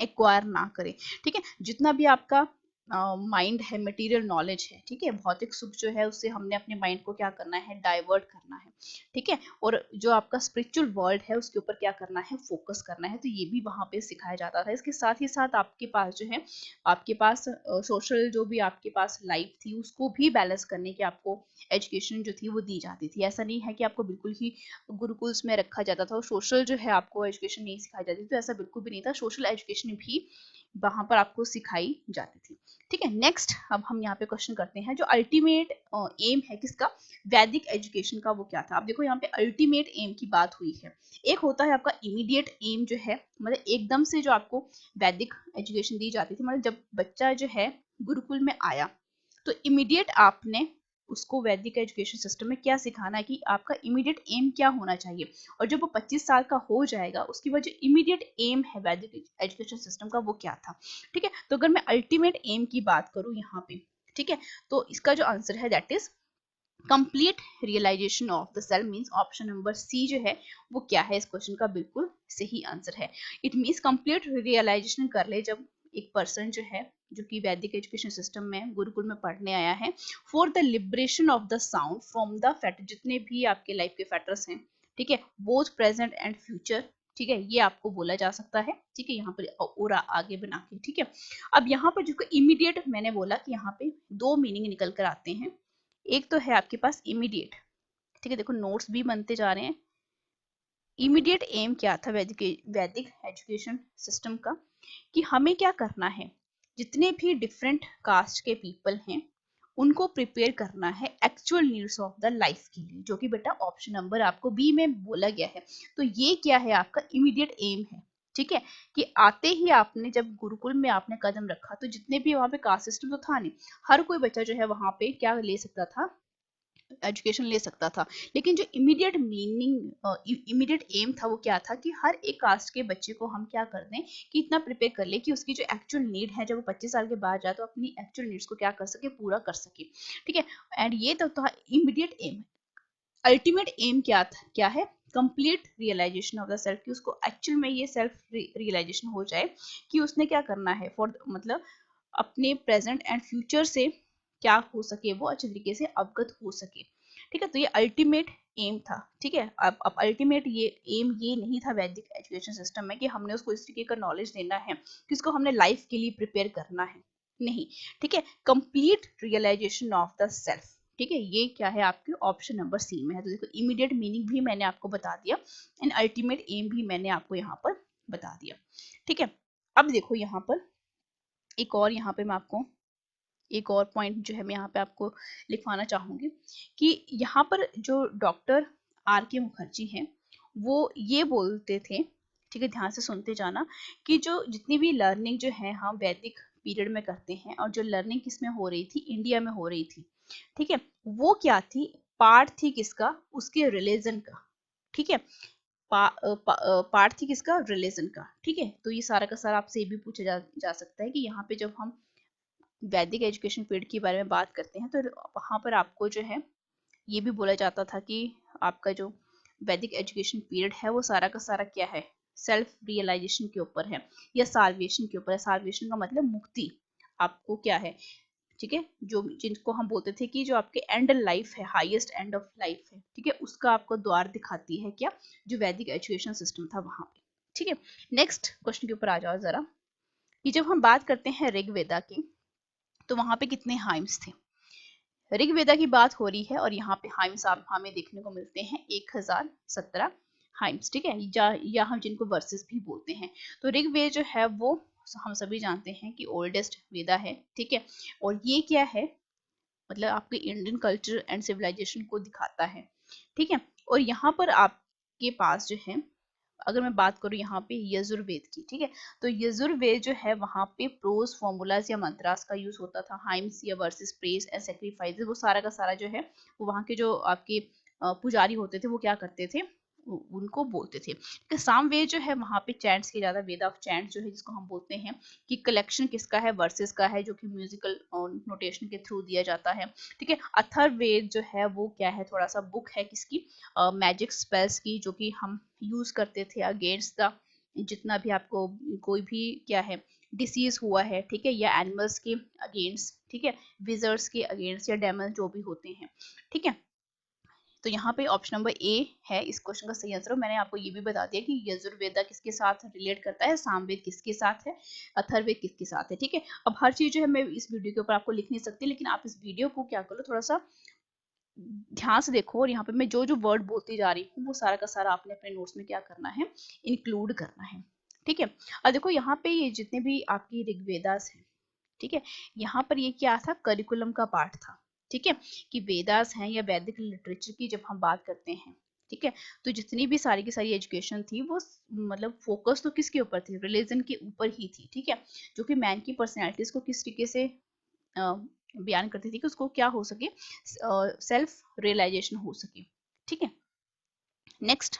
एक्वायर ना करें। ठीक है, जितना भी आपका माइंड है, मटेरियल नॉलेज है, ठीक है, भौतिक सुख जो है उससे हमने अपने माइंड को क्या करना है, डाइवर्ट करना है। ठीक है, और जो आपका स्पिरिचुअल वर्ल्ड है उसके ऊपर क्या करना है, फोकस करना है। तो ये भी वहां पे सिखाया जाता था। इसके साथ ही साथ आपके पास जो है, आपके पास सोशल जो भी आपके पास लाइफ थी उसको भी बैलेंस करने की आपको एजुकेशन जो थी वो दी जाती थी। ऐसा नहीं है कि आपको बिल्कुल ही गुरुकुल्स में रखा जाता था और सोशल जो है आपको एजुकेशन नहीं सिखाई जाती थी, तो ऐसा बिल्कुल भी नहीं था। सोशल एजुकेशन भी वहां पर आपको सिखाई जाती थी। ठीक है, नेक्स्ट अब हम यहाँ पे क्वेश्चन करते हैं, जो अल्टीमेट एम है किसका, वैदिक एजुकेशन का, वो क्या था। अब देखो यहाँ पे अल्टीमेट एम की बात हुई है। एक होता है आपका इमीडिएट एम जो है, मतलब एकदम से जो आपको वैदिक एजुकेशन दी जाती थी, मतलब जब बच्चा जो है गुरुकुल में आया तो इमीडिएट आपने उसको वैदिक एजुकेशन सिस्टम में क्या सिखाना है कि आपका इमीडिएट एम क्या होना चाहिए, और जब वो 25 साल का हो जाएगा उसकी वजह इमीडिएट एम है वैदिक एजुकेशन सिस्टम का, वो क्या था। ठीक है, तो अगर मैं अल्टीमेट एम की बात करूं यहाँ पे, ठीक है, तो इसका जो आंसर है that is complete realization of the self means option number C जो है वो क्या है, इस क्वेश्चन का बिल्कुल सही आंसर है। इट मीन्स कंप्लीट रियलाइजेशन कर ले जब एक पर्सन जो है, जो कि वैदिक एजुकेशन सिस्टम में गुरुकुल में पढ़ने आया है, for the liberation of the sound from the fat, जितने भी आपके लाइफ के फैक्टर्स हैं, ठीक है, बोथ प्रेजेंट एंड फ्यूचर, ठीक है, ये आपको बोला जा सकता है, ठीक है, यहाँ पर और आगे बना के, ठीक है। अब यहाँ पर जिसको इमीडिएट मैंने बोला कि यहाँ पे दो मीनिंग निकल कर आते हैं। एक तो है आपके पास इमीडिएट, ठीक है, देखो नोट्स भी बनते जा रहे हैं। इमीडिएट एम क्या था वैदिक एजुकेशन सिस्टम का, कि हमें क्या करना है, जितने भी डिफरेंट कास्ट के पीपल हैं उनको प्रिपेयर करना है actual needs of the life के लिए, जो कि बेटा ऑप्शन नंबर आपको बी में बोला गया है। तो ये क्या है, आपका इमीडिएट एम है, ठीक है, कि आते ही आपने जब गुरुकुल में आपने कदम रखा तो जितने भी वहां पे कास्ट सिस्टम तो था नहीं, हर कोई बच्चा जो है वहां पे क्या ले सकता था, एजुकेशन ले सकता था। लेकिन जो इमीडिएट मीनिंग इमीडिएट एम था वो क्या था, कि हर एक कास्ट के बच्चे को हम क्या कर दें कि इतना प्रिपेयर कर ले कि उसकी जो एक्चुअल नीड है जब वो 25 साल के बाद जाए तो अपनी एक्चुअल नीड्स को क्या कर सके, पूरा कर सके, ठीक है। एंड ये तो था इमीडिएट एम। अल्टीमेट एम क्या था, क्या है, complete realization of the self, कि उसको एक्चुअल में ये सेल्फ रियलाइजेशन हो जाए कि उसने क्या करना है, फॉर मतलब अपने प्रेजेंट एंड फ्यूचर से क्या हो सके, वो अच्छे तरीके से अवगत हो सके, ठीक है। तो ये अल्टीमेट एम था, ठीक है। अब अल्टीमेट ये एम ये नहीं था वैदिक एजुकेशन सिस्टम में कि हमने उसको इस तरीके का नॉलेज देना है कि उसको हमने लाइफ के लिए प्रिपेयर करना है, नहीं, ठीक है। Complete realization of the self, ठीक है, ये क्या है आपके ऑप्शन नंबर सी में है। तो देखो इमीडिएट मीनिंग भी मैंने आपको बता दिया एंड अल्टीमेट एम भी मैंने आपको यहाँ पर बता दिया, ठीक है। अब देखो यहाँ पर एक और, यहाँ पे मैं आपको एक और पॉइंट जो है मैं यहाँ पे आपको लिखवाना चाहूंगी कि यहाँ पर जो डॉक्टर आर के मुखर्जी हैं वो ये बोलते थे, ठीक है, ध्यान से सुनते जाना, कि जो जितनी भी लर्निंग जो है हम वैदिक पीरियड में करते हैं और जो लर्निंग किसमें हो रही थी, इंडिया में हो रही थी, ठीक है, वो क्या थी, पार्ट थी किसका, उसके रिलीजन का, ठीक है, पार्ट थी किसका, रिलीजन का, ठीक है। तो ये सारा का सारा आपसे ये भी पूछा जा सकता है कि यहाँ पे जब हम वैदिक एजुकेशन पीरियड के बारे में बात करते हैं तो वहां पर आपको जो है ये भी बोला जाता था कि आपका जो वैदिक एजुकेशन पीरियड है वो सारा का सारा क्या है, सेल्फ रियलाइजेशन के ऊपर है या साल्वेशन के ऊपर है। साल्वेशन का मतलब मुक्ति, आपको क्या है, ठीक है, जो जिनको हम बोलते थे कि जो आपके एंड लाइफ है, हाईएस्ट एंड ऑफ लाइफ है, ठीक है, उसका आपको द्वार दिखाती है क्या, जो वैदिक एजुकेशन सिस्टम था वहां पे, ठीक है। नेक्स्ट क्वेश्चन के ऊपर आ जाओ जरा, कि जब हम बात करते हैं ऋग्वेदा की तो वहां पे कितने हाइम्स थे, ऋग्वेदा की बात हो रही है और यहाँ पे हाइम्स आप हमें देखने को मिलते हैं 1017 हाइम्स, ठीक है, या हम जिनको वर्सेस भी बोलते हैं। तो ऋग्वेद जो है वो हम सभी जानते हैं कि ओल्डेस्ट वेदा है, ठीक है, और ये क्या है, मतलब आपके इंडियन कल्चर एंड सिविलाइजेशन को दिखाता है, ठीक है। और यहाँ पर आपके पास जो है, अगर मैं बात करूं यहाँ पे यजुर्वेद की, ठीक है, तो यजुर्वेद जो है वहां पे प्रोज फॉर्मूलाज या मंत्रास का यूज होता था, हाइम्स या वर्सेस प्रेज एंड सैक्रिफाइसेस, वो सारा का सारा जो है वो वहां के जो आपके पुजारी होते थे वो क्या करते थे, उनको बोलते थे। सामवेद जो है वहां पे चैंट्स के ज्यादा, वेद ऑफ चैंट्स जो है जिसको हम बोलते हैं कि कलेक्शन किसका है, वर्सेस का है, जो कि म्यूजिकल नोटेशन के थ्रू दिया जाता है, ठीक है। अथर्ववेद जो है वो क्या है, थोड़ा सा बुक है किसकी, मैजिक स्पेल्स की, जो कि हम यूज करते थे अगेंस्ट द, जितना भी आपको कोई भी क्या है डिसीज हुआ है, ठीक है, या एनिमल्स के अगेंस्ट, ठीक है, विजर्ड्स के अगेंस्ट या डेमन जो भी होते हैं, ठीक है। तो यहाँ पे ऑप्शन नंबर ए है इस क्वेश्चन का सही आंसर। मैंने आपको ये भी बता दिया कि यजुर्वेदा किसके साथ रिलेट करता है, सामवेद किसके साथ है, अथर्ववेद किसके साथ है, ठीक है। अब हर चीज जो है मैं इस वीडियो के ऊपर आपको लिख नहीं सकती, लेकिन आप इस वीडियो को क्या करो, थोड़ा सा ध्यान से देखो और यहाँ पे मैं जो जो वर्ड बोलती जा रही हूँ वो सारा का सारा आपने अपने नोट्स में क्या करना है, इंक्लूड करना है, ठीक है। अब देखो यहाँ पे ये जितने भी आपकी ऋग्वेदास हैं, ठीक है, यहाँ पर ये क्या था, करिकुलम का पार्ट था, ठीक है, कि वेदास हैं या वैदिक लिटरेचर की जब हम बात करते हैं, ठीक है, तो जितनी भी सारी की सारी एजुकेशन थी वो मतलब फोकस तो किसके ऊपर थी, रिलीजन के ऊपर ही थी, ठीक है, जो कि मैन की पर्सनैलिटीज को किस तरीके से बयान करती थी कि उसको क्या हो सके, सेल्फ रियलाइजेशन हो सके, ठीक है। नेक्स्ट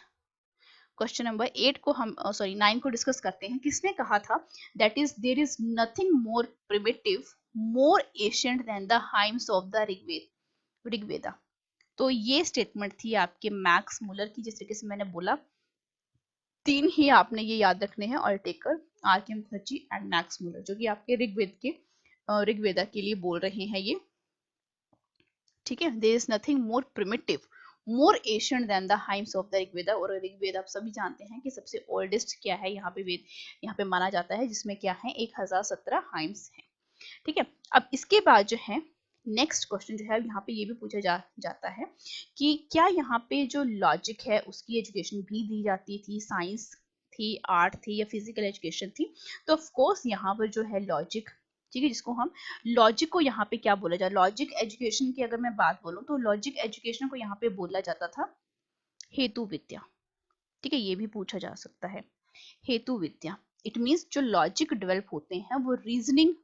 क्वेश्चन नंबर 8 को हम 9 को डिस्कस करते हैं। किसने कहा था that is there is nothing more primitive, more ancient than the hymns of the Rigveda, तो ये स्टेटमेंट थी आपके मैक्स मुलर की। जिस तरीके से मैंने बोला, 3 ही आपने ये याद रखने हैं, ऑलटेकर, आर के मुखर्जी एंड मैक्स मुलर, जो कि आपके ऋग्वेदा के लिए बोल रहे हैं ये। ठीक है, there is nothing more primitive, more ancient than the hymns of the Rigveda. और ऋग्वेद आप सभी जानते हैं कि सबसे ओल्डेस्ट क्या है यहाँ पे वेद, यहाँ पे माना जाता है, जिसमें क्या है 1017 हाइम्स है। ठीक है, अब इसके बाद जो है नेक्स्ट क्वेश्चन जो है यहाँ पे ये भी पूछा जाता है कि क्या यहाँ पे जो लॉजिक है उसकी एजुकेशन भी दी जाती थी, साइंस थी, आर्ट थी, या फिजिकल एजुकेशन थी। तो ऑफ कोर्स यहाँ पर जो है लॉजिक, ठीक है, जिसको हम लॉजिक को यहाँ पे क्या बोला जाए, लॉजिक एजुकेशन की अगर मैं बात बोलूँ तो लॉजिक एजुकेशन को यहाँ पे बोला जाता था हेतु विद्या। ठीक है, ये भी पूछा जा सकता है, हेतु विद्या। इट मीन्स जो लॉजिक डेवलप होते हैं वो रीजनिंग,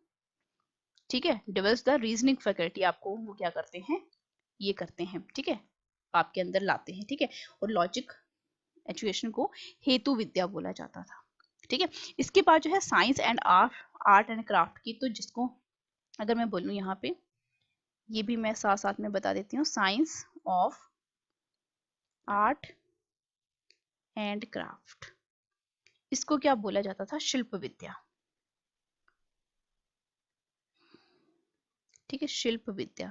ठीक है, डेवलप्स द रीजनिंग फैकल्टी, आपको वो क्या करते हैं, ये करते हैं, ठीक है, आपके अंदर लाते हैं। ठीक है, और लॉजिक एजुकेशन को हेतु विद्या बोला जाता था। ठीक है, इसके बाद जो है science and art and craft की, तो जिसको अगर मैं बोलूँ यहाँ पे, ये भी मैं साथ साथ में बता देती हूँ, science of art and craft, इसको क्या बोला जाता था, शिल्प विद्या। ठीक है, शिल्प विद्या,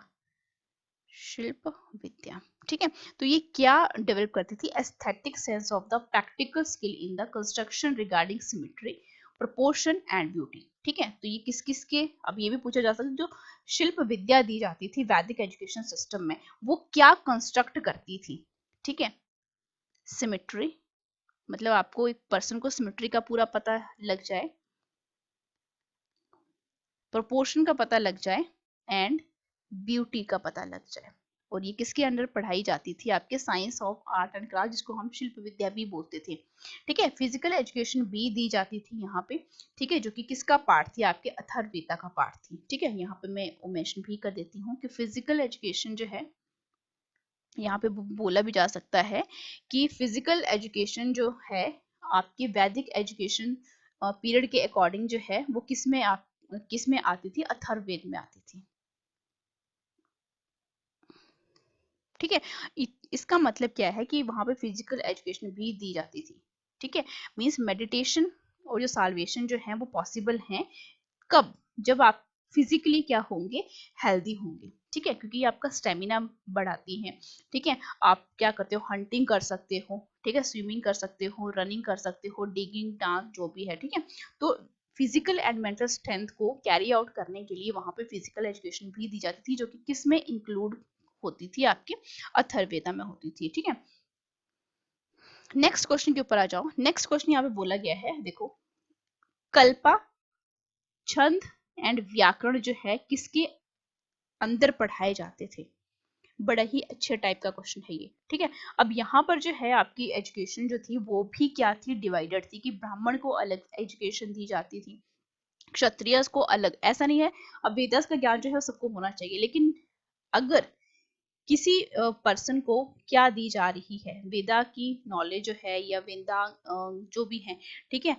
शिल्प विद्या। ठीक है, तो ये क्या डेवलप करती थी, aesthetic sense of the practical skill in the construction regarding symmetry, proportion and beauty. ठीक है, तो ये किस किस के, अब ये भी पूछा जा सकता है, जो शिल्प विद्या दी जाती थी वैदिक एजुकेशन सिस्टम में, वो क्या कंस्ट्रक्ट करती थी। ठीक है, सिमेट्री, मतलब आपको एक पर्सन को सिमेट्री का पूरा पता लग जाए, प्रोपोर्शन का पता लग जाए, एंड ब्यूटी का पता लग जाए। और ये किसके अंडर पढ़ाई जाती थी, आपके science of art and craft, जिसको हम शिल्प विद्या भी बोलते थे। ठीक है, फिजिकल एजुकेशन भी दी जाती थी यहाँ पे। ठीक है, जो कि किसका पार्ट थी, आपके अथर्ववेदा का पार्ट थी। ठीक है, यहाँ पे मैं मेंशन भी कर देती हूँ कि फिजिकल एजुकेशन जो है, यहाँ पे बोला भी जा सकता है कि फिजिकल एजुकेशन जो है आपकी वैदिक एजुकेशन पीरियड के अकॉर्डिंग जो है वो किसमें आती थी, अथर्ववेद में आती थी। ठीक है, इसका मतलब क्या है कि वहां पे फिजिकल एजुकेशन भी दी जाती थी। ठीक है, मींस मेडिटेशन और जो साल्वेशन जो है वो पॉसिबल है कब, जब आप फिजिकली क्या होंगे, हेल्दी होंगे। ठीक है, क्योंकि आपका स्टेमिना बढ़ाती है। ठीक है, आप क्या करते हो, हंटिंग कर सकते हो, ठीक है, स्विमिंग कर सकते हो, रनिंग कर सकते हो, डिगिंग, डांस, जो भी है। ठीक है, तो फिजिकल एंड मेंटल स्ट्रेंथ को कैरी आउट करने के लिए वहां पे फिजिकल एजुकेशन भी दी जाती थी, जो कि किस में इंक्लूड होती थी, आपके अथर्ववेदा में होती थी। ठीक है, नेक्स्ट क्वेश्चन के ऊपर आ जाओ। नेक्स्ट क्वेश्चन यहाँ पे बोला गया है, देखो, कल्पा, छंद एंड व्याकरण जो है किसके अंदर पढ़ाए जाते थे। बड़ा ही अच्छे टाइप का क्वेश्चन है ये। ठीक है, अब यहाँ पर जो है आपकी एजुकेशन जो थी वो भी क्या थी, डिवाइडेड थी, कि ब्राह्मण को अलग एजुकेशन दी जाती थी, क्षत्रिय को अलग। ऐसा नहीं है, अब वेदास का ज्ञान जो है सबको होना चाहिए, लेकिन अगर किसी पर्सन को क्या दी जा रही है, वेदा की नॉलेज जो है, या वेदा जो भी है, ठीक है,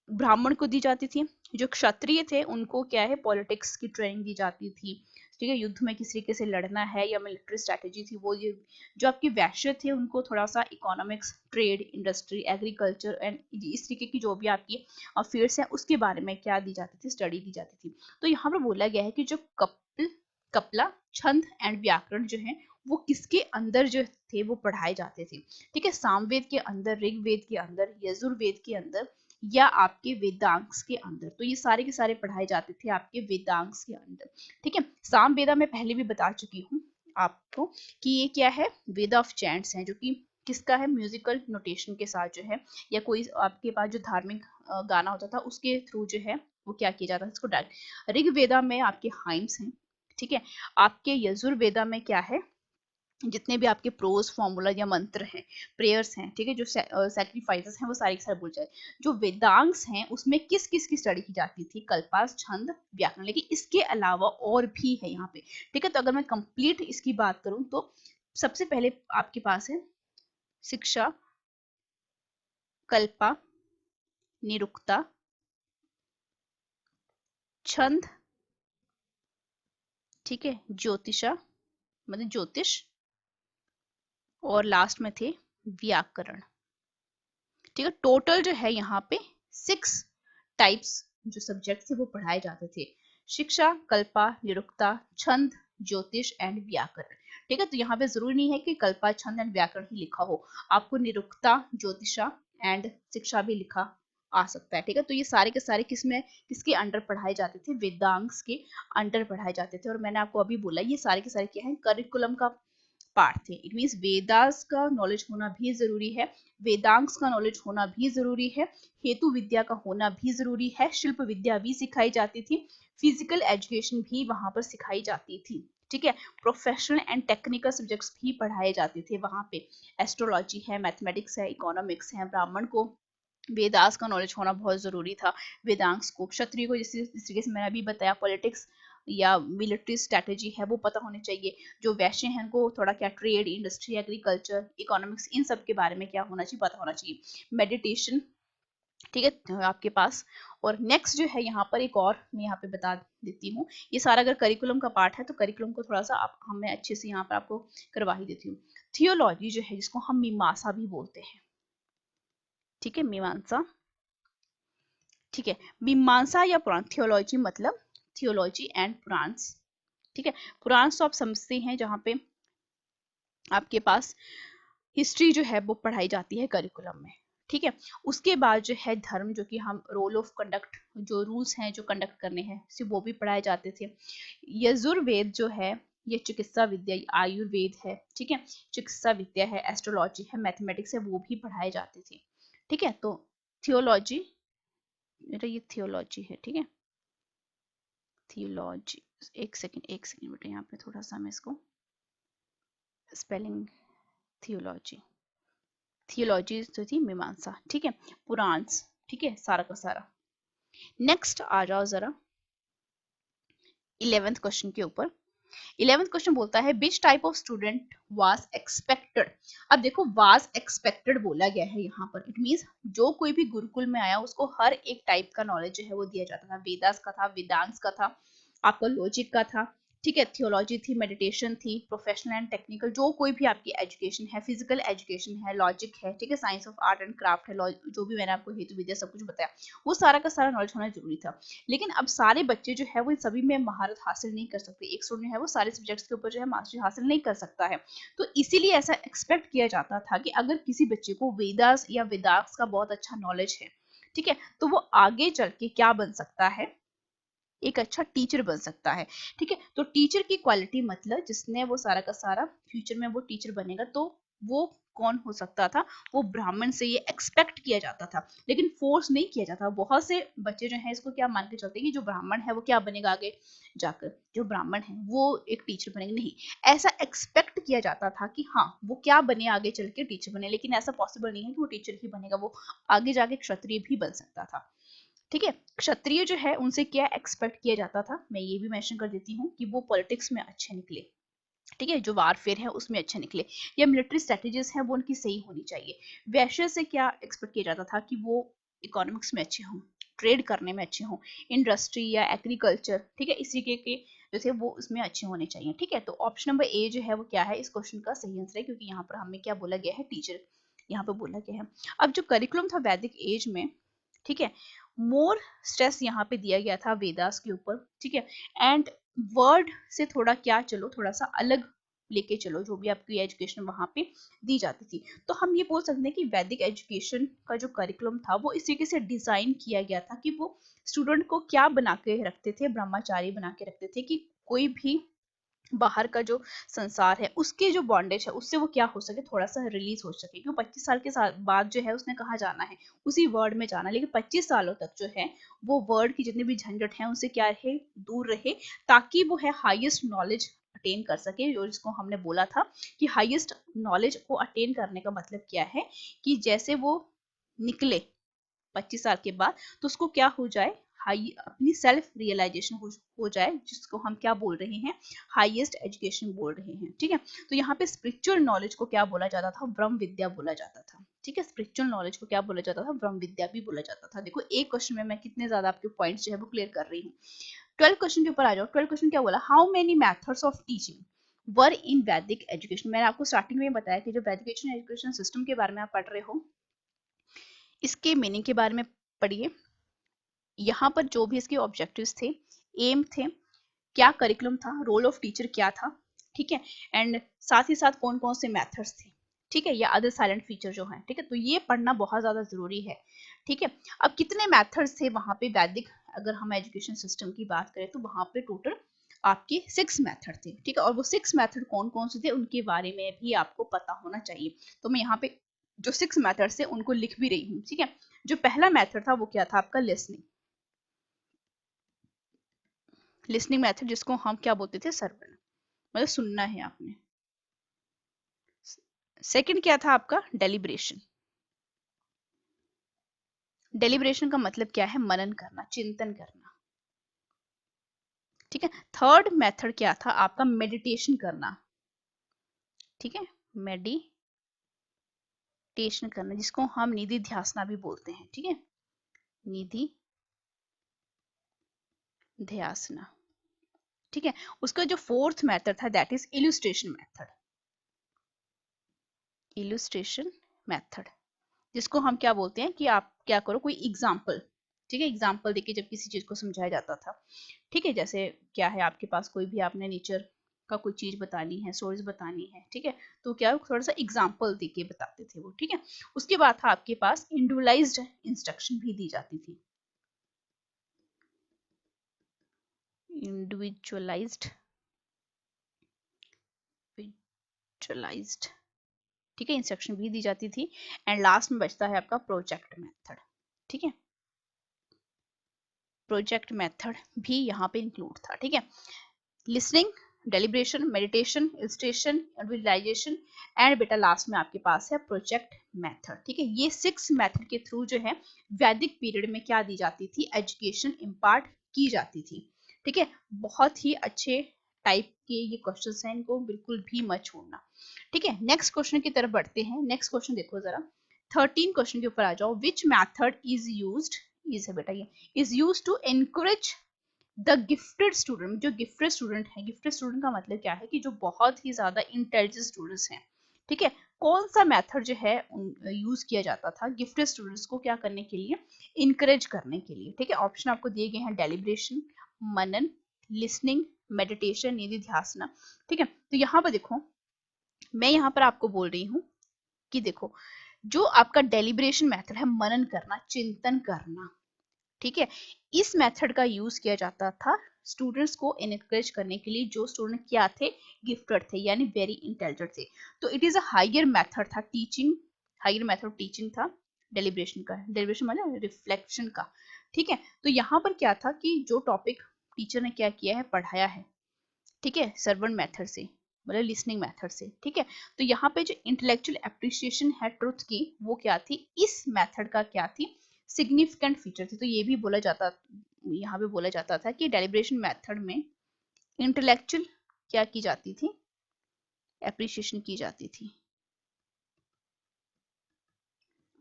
ब्राह्मण को दी जाती थी। जो क्षत्रिय थे उनको क्या है, पॉलिटिक्स की ट्रेनिंग दी जाती थी। ठीक है, युद्ध में किस तरीके से लड़ना है, या मिलिट्री स्ट्रेटेजी थी वो। ये जो आपके वैश्य थे उनको थोड़ा सा economics, trade, industry, agriculture and इस तरीके की जो भी आपकी अफेयर्स हैं उसके बारे में क्या दी जाती थी, स्टडी दी जाती थी। तो यहाँ पर बोला गया है कि जो कपला, छंद एंड व्याकरण जो है वो किसके अंदर जो थे वो पढ़ाए जाते थे। ठीक है, सामवेद के अंदर, ऋग्वेद के अंदर, यजुर्वेद के अंदर, या आपके वेदांग्स के अंदर। तो ये सारे के सारे पढ़ाए जाते थे आपके वेदांग्स के अंदर। ठीक है, सामवेदा में पहले भी बता चुकी हूँ आपको कि ये क्या है, वेदा ऑफ चैंट्स है, जो कि किसका है, म्यूजिकल नोटेशन के साथ जो है, या कोई आपके पास जो धार्मिक गाना होता था उसके थ्रू जो है वो क्या किया जाता है, इसको डायरेक्ट। ऋग्वेदा में आपके हाइम्स हैं। ठीक है, आपके यजुर्वेदा में क्या है, जितने भी आपके प्रोज, फॉर्मूला या मंत्र हैं, प्रेयर्स हैं, ठीक है, जो सैक्रिफाइसेस हैं वो सारे के सारे बोल जाए। जो वेदांग्स हैं उसमें किस किस की स्टडी की जाती थी, कल्पास, छंद, व्याकरण। लेकिन इसके अलावा और भी है यहाँ पे। ठीक है, तो अगर मैं कंप्लीट इसकी बात करूं तो सबसे पहले आपके पास है शिक्षा, कल्पा, निरुक्ता, छंद, ठीक है, ज्योतिषा मतलब ज्योतिष, और लास्ट में थे व्याकरण। ठीक है, टोटल जो है यहाँ पे 6 टाइप्स जो सब्जेक्ट थे वो पढ़ाए जाते थे। शिक्षा, कल्पा, निरुक्ता, छंद, ज्योतिष एंड व्याकरण। ठीक है, तो यहाँ पे जरूरी नहीं है कि कल्पा, छंद एंड व्याकरण ही लिखा हो, आपको निरुक्ता, ज्योतिषा एंड शिक्षा भी लिखा आ सकता है। ठीक है, तो ये सारे के सारे किसके अंडर पढ़ाए जाते थे? वेदांग्स के अंडर पढ़ाए जाते थे। और मैंने आपको अभी बोला ये सारे के सारे क्या है? करिकुलम का पार्ट थे। इट मीन्स वेदास का नॉलेज होना भी जरूरी है, वेदांग्स का नॉलेज होना भी जरूरी है, हेतु विद्या का होना भी जरूरी है, शिल्प विद्या भी सिखाई जाती थी, फिजिकल एजुकेशन भी वहां पर सिखाई जाती थी। ठीक है, प्रोफेशनल एंड टेक्निकल सब्जेक्ट्स भी पढ़ाए जाते थे वहां पे। एस्ट्रोलॉजी है, मैथमेटिक्स है, इकोनॉमिक्स है। ब्राह्मण को वेदास का नॉलेज होना बहुत जरूरी था, वेदांग्स को। क्षत्रिय को जिस तरीके से मैंने अभी बताया, पॉलिटिक्स या मिलिट्री स्ट्रैटेजी है वो पता होनी चाहिए। जो वैश्य हैं उनको थोड़ा क्या ट्रेड, इंडस्ट्री, एग्रीकल्चर, इकोनॉमिक्स, इन सब के बारे में क्या होना चाहिए? पता होना चाहिए। मेडिटेशन, ठीक है, आपके पास। और नेक्स्ट जो है यहाँ पर एक और मैं यहाँ पे बता देती हूँ, ये सारा अगर करिकुलम का पार्ट है तो करिकुलम को थोड़ा सा मैं अच्छे से यहाँ पर आपको करवा ही देती हूँ। थियोलॉजी जो है जिसको हम मीमांसा भी बोलते हैं। ठीक है, मीमांसा। ठीक है, मीमांसा या पुराण, थियोलॉजी मतलब थियोलॉजी एंड पुराण्स। ठीक है, पुराण तो आप समझते हैं जहाँ पे आपके पास हिस्ट्री जो है वो पढ़ाई जाती है करिकुलम में। ठीक है, उसके बाद जो है धर्म, जो कि हम रोल ऑफ कंडक्ट, जो रूल्स हैं जो कंडक्ट करने हैं वो भी पढ़ाए जाते थे। यजुर्वेद जो है ये चिकित्सा विद्या, आयुर्वेद है। ठीक है, चिकित्सा विद्या है, एस्ट्रोलॉजी है, मैथमेटिक्स है, वो भी पढ़ाए जाते थे। ठीक है, तो थियोलॉजी, मेरा ये थियोलॉजी है। ठीक है, थियोलॉजी, एक सेकंड बेटा, यहाँ पे थोड़ा सा मैं इसको स्पेलिंग, थियोलॉजी, थियोलॉजी तो थी मीमांसा। ठीक है, पुराण्स। ठीक है, सारा का सारा। नेक्स्ट आ जाओ जरा 11th क्वेश्चन के ऊपर। 11th क्वेश्चन बोलता है which type of student was expected. अब देखो वाज एक्सपेक्टेड बोला गया है यहाँ पर, इट मींस जो कोई भी गुरुकुल में आया उसको हर एक टाइप का नॉलेज जो है वो दिया जाता था। वेदास का था, वेदांत का था, आपका लॉजिक का था। ठीक है, थियोलॉजी थी, मेडिटेशन थी, प्रोफेशनल एंड टेक्निकल जो कोई भी आपकी एजुकेशन है, फिजिकल एजुकेशन है, लॉजिक है। ठीक है, science of art and craft है, जो भी मैंने आपको हेतु विद्या सब कुछ बताया, वो सारा का सारा नॉलेज होना जरूरी था। लेकिन अब सारे बच्चे जो है वो इन सभी में महारत हासिल नहीं कर सकते। एक स्टूडेंट है वो सारे सब्जेक्ट्स के ऊपर जो है मास्टरी हासिल नहीं कर सकता है। तो इसीलिए ऐसा एक्सपेक्ट किया जाता था कि अगर किसी बच्चे को वेदास या वेदांस का बहुत अच्छा नॉलेज है, ठीक है, तो वो आगे चल के क्या बन सकता है? एक अच्छा टीचर बन सकता है। ठीक है, तो टीचर की क्वालिटी मतलब जिसने वो सारा का सारा फ्यूचर में वो टीचर बनेगा, तो वो कौन हो सकता था? वो ब्राह्मण से ये एक्सपेक्ट किया जाता था, लेकिन फोर्स नहीं किया जाता। बहुत से बच्चे जो है इसको क्या मान के चलते हैं कि जो ब्राह्मण है वो क्या बनेगा आगे जाकर, जो ब्राह्मण है वो एक टीचर बनेगा। नहीं, ऐसा एक्सपेक्ट किया जाता था कि हाँ वो क्या बने, आगे चल के टीचर बने, लेकिन ऐसा पॉसिबल नहीं है कि वो टीचर ही बनेगा, वो आगे जाके क्षत्रिय भी बन सकता था। ठीक है, क्षत्रिय जो है उनसे क्या एक्सपेक्ट किया जाता था, मैं ये भी मेंशन कर देती हूँ कि वो पॉलिटिक्स में अच्छे निकले। ठीक है, जो वारफेयर है उसमें अच्छे निकले, या मिलिट्री स्ट्रेटेजीज है वो उनकी सही होनी चाहिए। वैश्य से क्या एक्सपेक्ट किया जाता था कि वो इकोनॉमिक्स में अच्छे हों, ट्रेड करने में अच्छे हों, इंडस्ट्री या एग्रीकल्चर, ठीक है, इस तरीके के जो थे वो उसमें अच्छे होने चाहिए। ठीक है, तो ऑप्शन नंबर ए जो है वो क्या है इस क्वेश्चन का सही आंसर है, क्योंकि यहाँ पर हमें क्या बोला गया है? टीचर यहाँ पर बोला गया है। अब जो करिकुलम था वैदिक एज में, ठीक है, मोर स्ट्रेस यहाँ पे दिया गया था वेदास के ऊपर। ठीक है, एंड वर्ड से थोड़ा क्या चलो, थोड़ा सा अलग लेके चलो जो भी आपकी एजुकेशन वहां पे दी जाती थी। तो हम ये बोल सकते हैं कि वैदिक एजुकेशन का जो करिकुलम था वो इस तरीके से डिजाइन किया गया था कि वो स्टूडेंट को क्या बना के रखते थे? ब्रह्मचारी बना के रखते थे, कि कोई भी बाहर का जो संसार है उसके जो बॉन्डेज है उससे वो क्या हो सके, थोड़ा सा रिलीज हो सके। क्योंकि 25 साल के बाद जो है उसने कहाँ जाना है? उसी वर्ड में जाना। लेकिन 25 सालों तक जो है वो वर्ड की जितनी भी झंझट है उनसे क्या रहे, दूर रहे, ताकि वो है हाईएस्ट नॉलेज अटेन कर सके। जो जिसको हमने बोला था कि हाईएस्ट नॉलेज को अटेन करने का मतलब क्या है, कि जैसे वो निकले 25 साल के बाद तो उसको क्या हो जाए, हाई अपनी सेल्फ रियलाइजेशन हो जाए, जिसको हम क्या बोल रहे हैं? हाईएस्ट एजुकेशन बोल रहे हैं। ठीक है, तो यहाँ पे स्पिरिचुअल नॉलेज को क्या बोला जाता था? ब्रह्म विद्या बोला जाता था। ठीक है, स्पिरिचुअल नॉलेज को क्या बोला जाता था? ब्रह्म विद्या भी बोला जाता था। देखो एक क्वेश्चन में मैं कितने ज्यादा आपके पॉइंट्स जो है वो क्लियर कर रही हूँ। 12 क्वेश्चन के ऊपर आ जाओ। 12 क्वेश्चन क्या बोला? How many methods of teaching were in Vedic education. मैंने आपको स्टार्टिंग में बताया कि जो वैदिक एजुकेशन सिस्टम के बारे में आप पढ़ रहे हो, इसके मीनिंग के बारे में पढ़िए। यहाँ पर जो भी इसके ऑब्जेक्टिव्स थे, एम थे, क्या करिकुलम था, रोल ऑफ टीचर क्या था, ठीक है, एंड साथ ही साथ कौन कौन से मेथड्स थे, ठीक है, या अदर साइलेंट फीचर जो है, ठीक है, तो ये पढ़ना बहुत ज्यादा जरूरी है, ठीक है। अब कितने मेथड्स थे वहां पे वैदिक, अगर हम एजुकेशन सिस्टम की बात करें तो वहां पे टोटल आपके 6 मेथड थे, ठीक है, और वो 6 मेथड कौन कौन से थे उनके बारे में भी आपको पता होना चाहिए। तो मैं यहाँ पे जो 6 मेथड्स थे उनको लिख भी रही हूँ, ठीक है। जो पहला मेथड था वो क्या था आपका, लिसनिंग। लिसनिंग मेथड जिसको हम क्या बोलते थे, सर्वण, मतलब सुनना है आपने। सेकंड क्या था आपका, डेलिब्रेशन। डेलिब्रेशन का मतलब क्या है, मनन करना, चिंतन करना, ठीक है। थर्ड मेथड क्या था आपका, मेडिटेशन करना, ठीक है, मेडिटेशन करना, जिसको हम निधि ध्यासना भी बोलते हैं, ठीक है, निधि ध्यासना, ठीक है। उसका जो फोर्थ मेथड था that is illustration method. Illustration method जिसको हम क्या बोलते हैं कि आप क्या करो, कोई एग्जाम्पल, ठीक है, एग्जाम्पल देके जब किसी चीज को समझाया जाता था, ठीक है, जैसे क्या है आपके पास कोई भी आपने नेचर का कोई चीज बतानी है, स्टोरीज बतानी है, ठीक है, तो क्या थोड़ा सा एग्जाम्पल देके बताते थे वो, ठीक है। उसके बाद था आपके पास इंडिविजुअलाइज्ड इंस्ट्रक्शन भी दी जाती थी, इंडिविजुअलाइज्ड, ठीक है, इंस्ट्रक्शन भी दी जाती थी। एंड लास्ट में बचता है आपका प्रोजेक्ट मेथड, ठीक है, प्रोजेक्ट मेथड भी यहाँ पे इंक्लूड था, ठीक है। Listening, deliberation, meditation, illustration, visualization and बेटा लास्ट में आपके पास है प्रोजेक्ट मेथड, ठीक है। ये 6 मेथड के थ्रू जो है वैदिक पीरियड में क्या दी जाती थी, एजुकेशन इम्पार्ट की जाती थी, ठीक है। बहुत ही अच्छे टाइप के ये क्वेश्चंस हैं, इनको बिल्कुल भी मत छोड़ना, ठीक है। नेक्स्ट क्वेश्चन की तरफ बढ़ते हैं। नेक्स्ट क्वेश्चन देखो जरा, 13 क्वेश्चन के ऊपर आ जाओ। विच मैथड इज यूज्ड, है बेटा ये, is used to encourage the gifted student. जो गिफ्टेड स्टूडेंट है, गिफ्टेड स्टूडेंट का मतलब क्या है कि जो बहुत ही ज्यादा इंटेलिजेंट स्टूडेंट्स हैं, ठीक है, कौन सा मेथड जो है यूज किया जाता था गिफ्टेड स्टूडेंट्स को क्या करने के लिए, इनकरेज करने के लिए, ठीक है। ऑप्शन आपको दिए गए हैं, डेलिब्रेशन, मनन, लिसनिंग, मेडिटेशन, निधि ध्यासना, ठीक है। तो यहाँ पर देखो, मैं यहाँ पर आपको बोल रही हूँ कि देखो, जो आपका डेलिब्रेशन मेथड है, मनन करना, चिंतन करना, ठीक है, इस मेथड का यूज किया जाता था स्टूडेंट्स को एनकरेज करने के लिए जो स्टूडेंट क्या थे, गिफ्टेड थे, यानी वेरी इंटेलिजेंट थे। तो it is a higher method था टीचिंग, हायर मेथड टीचिंग था डेलिब्रेशन का, डेलिब्रेशन मतलब रिफ्लेक्शन का, ठीक है। तो यहाँ पर क्या था कि जो टॉपिक टीचर ने क्या किया है, पढ़ाया है, ठीक है, सर्वन मेथड से, मतलब लिसनिंग मेथड से, ठीक है। तो यहाँ पे जो इंटेलेक्चुअल एप्रिसिएशन है ट्रुथ की, वो क्या थी, इस मेथड का क्या थी, सिग्निफिकेंट फीचर थी। तो ये भी बोला जाता, यहाँ पे बोला जाता था कि डेलिब्रेशन मेथड में इंटेलेक्चुअल क्या की जाती थी, एप्रिसिएशन की जाती थी,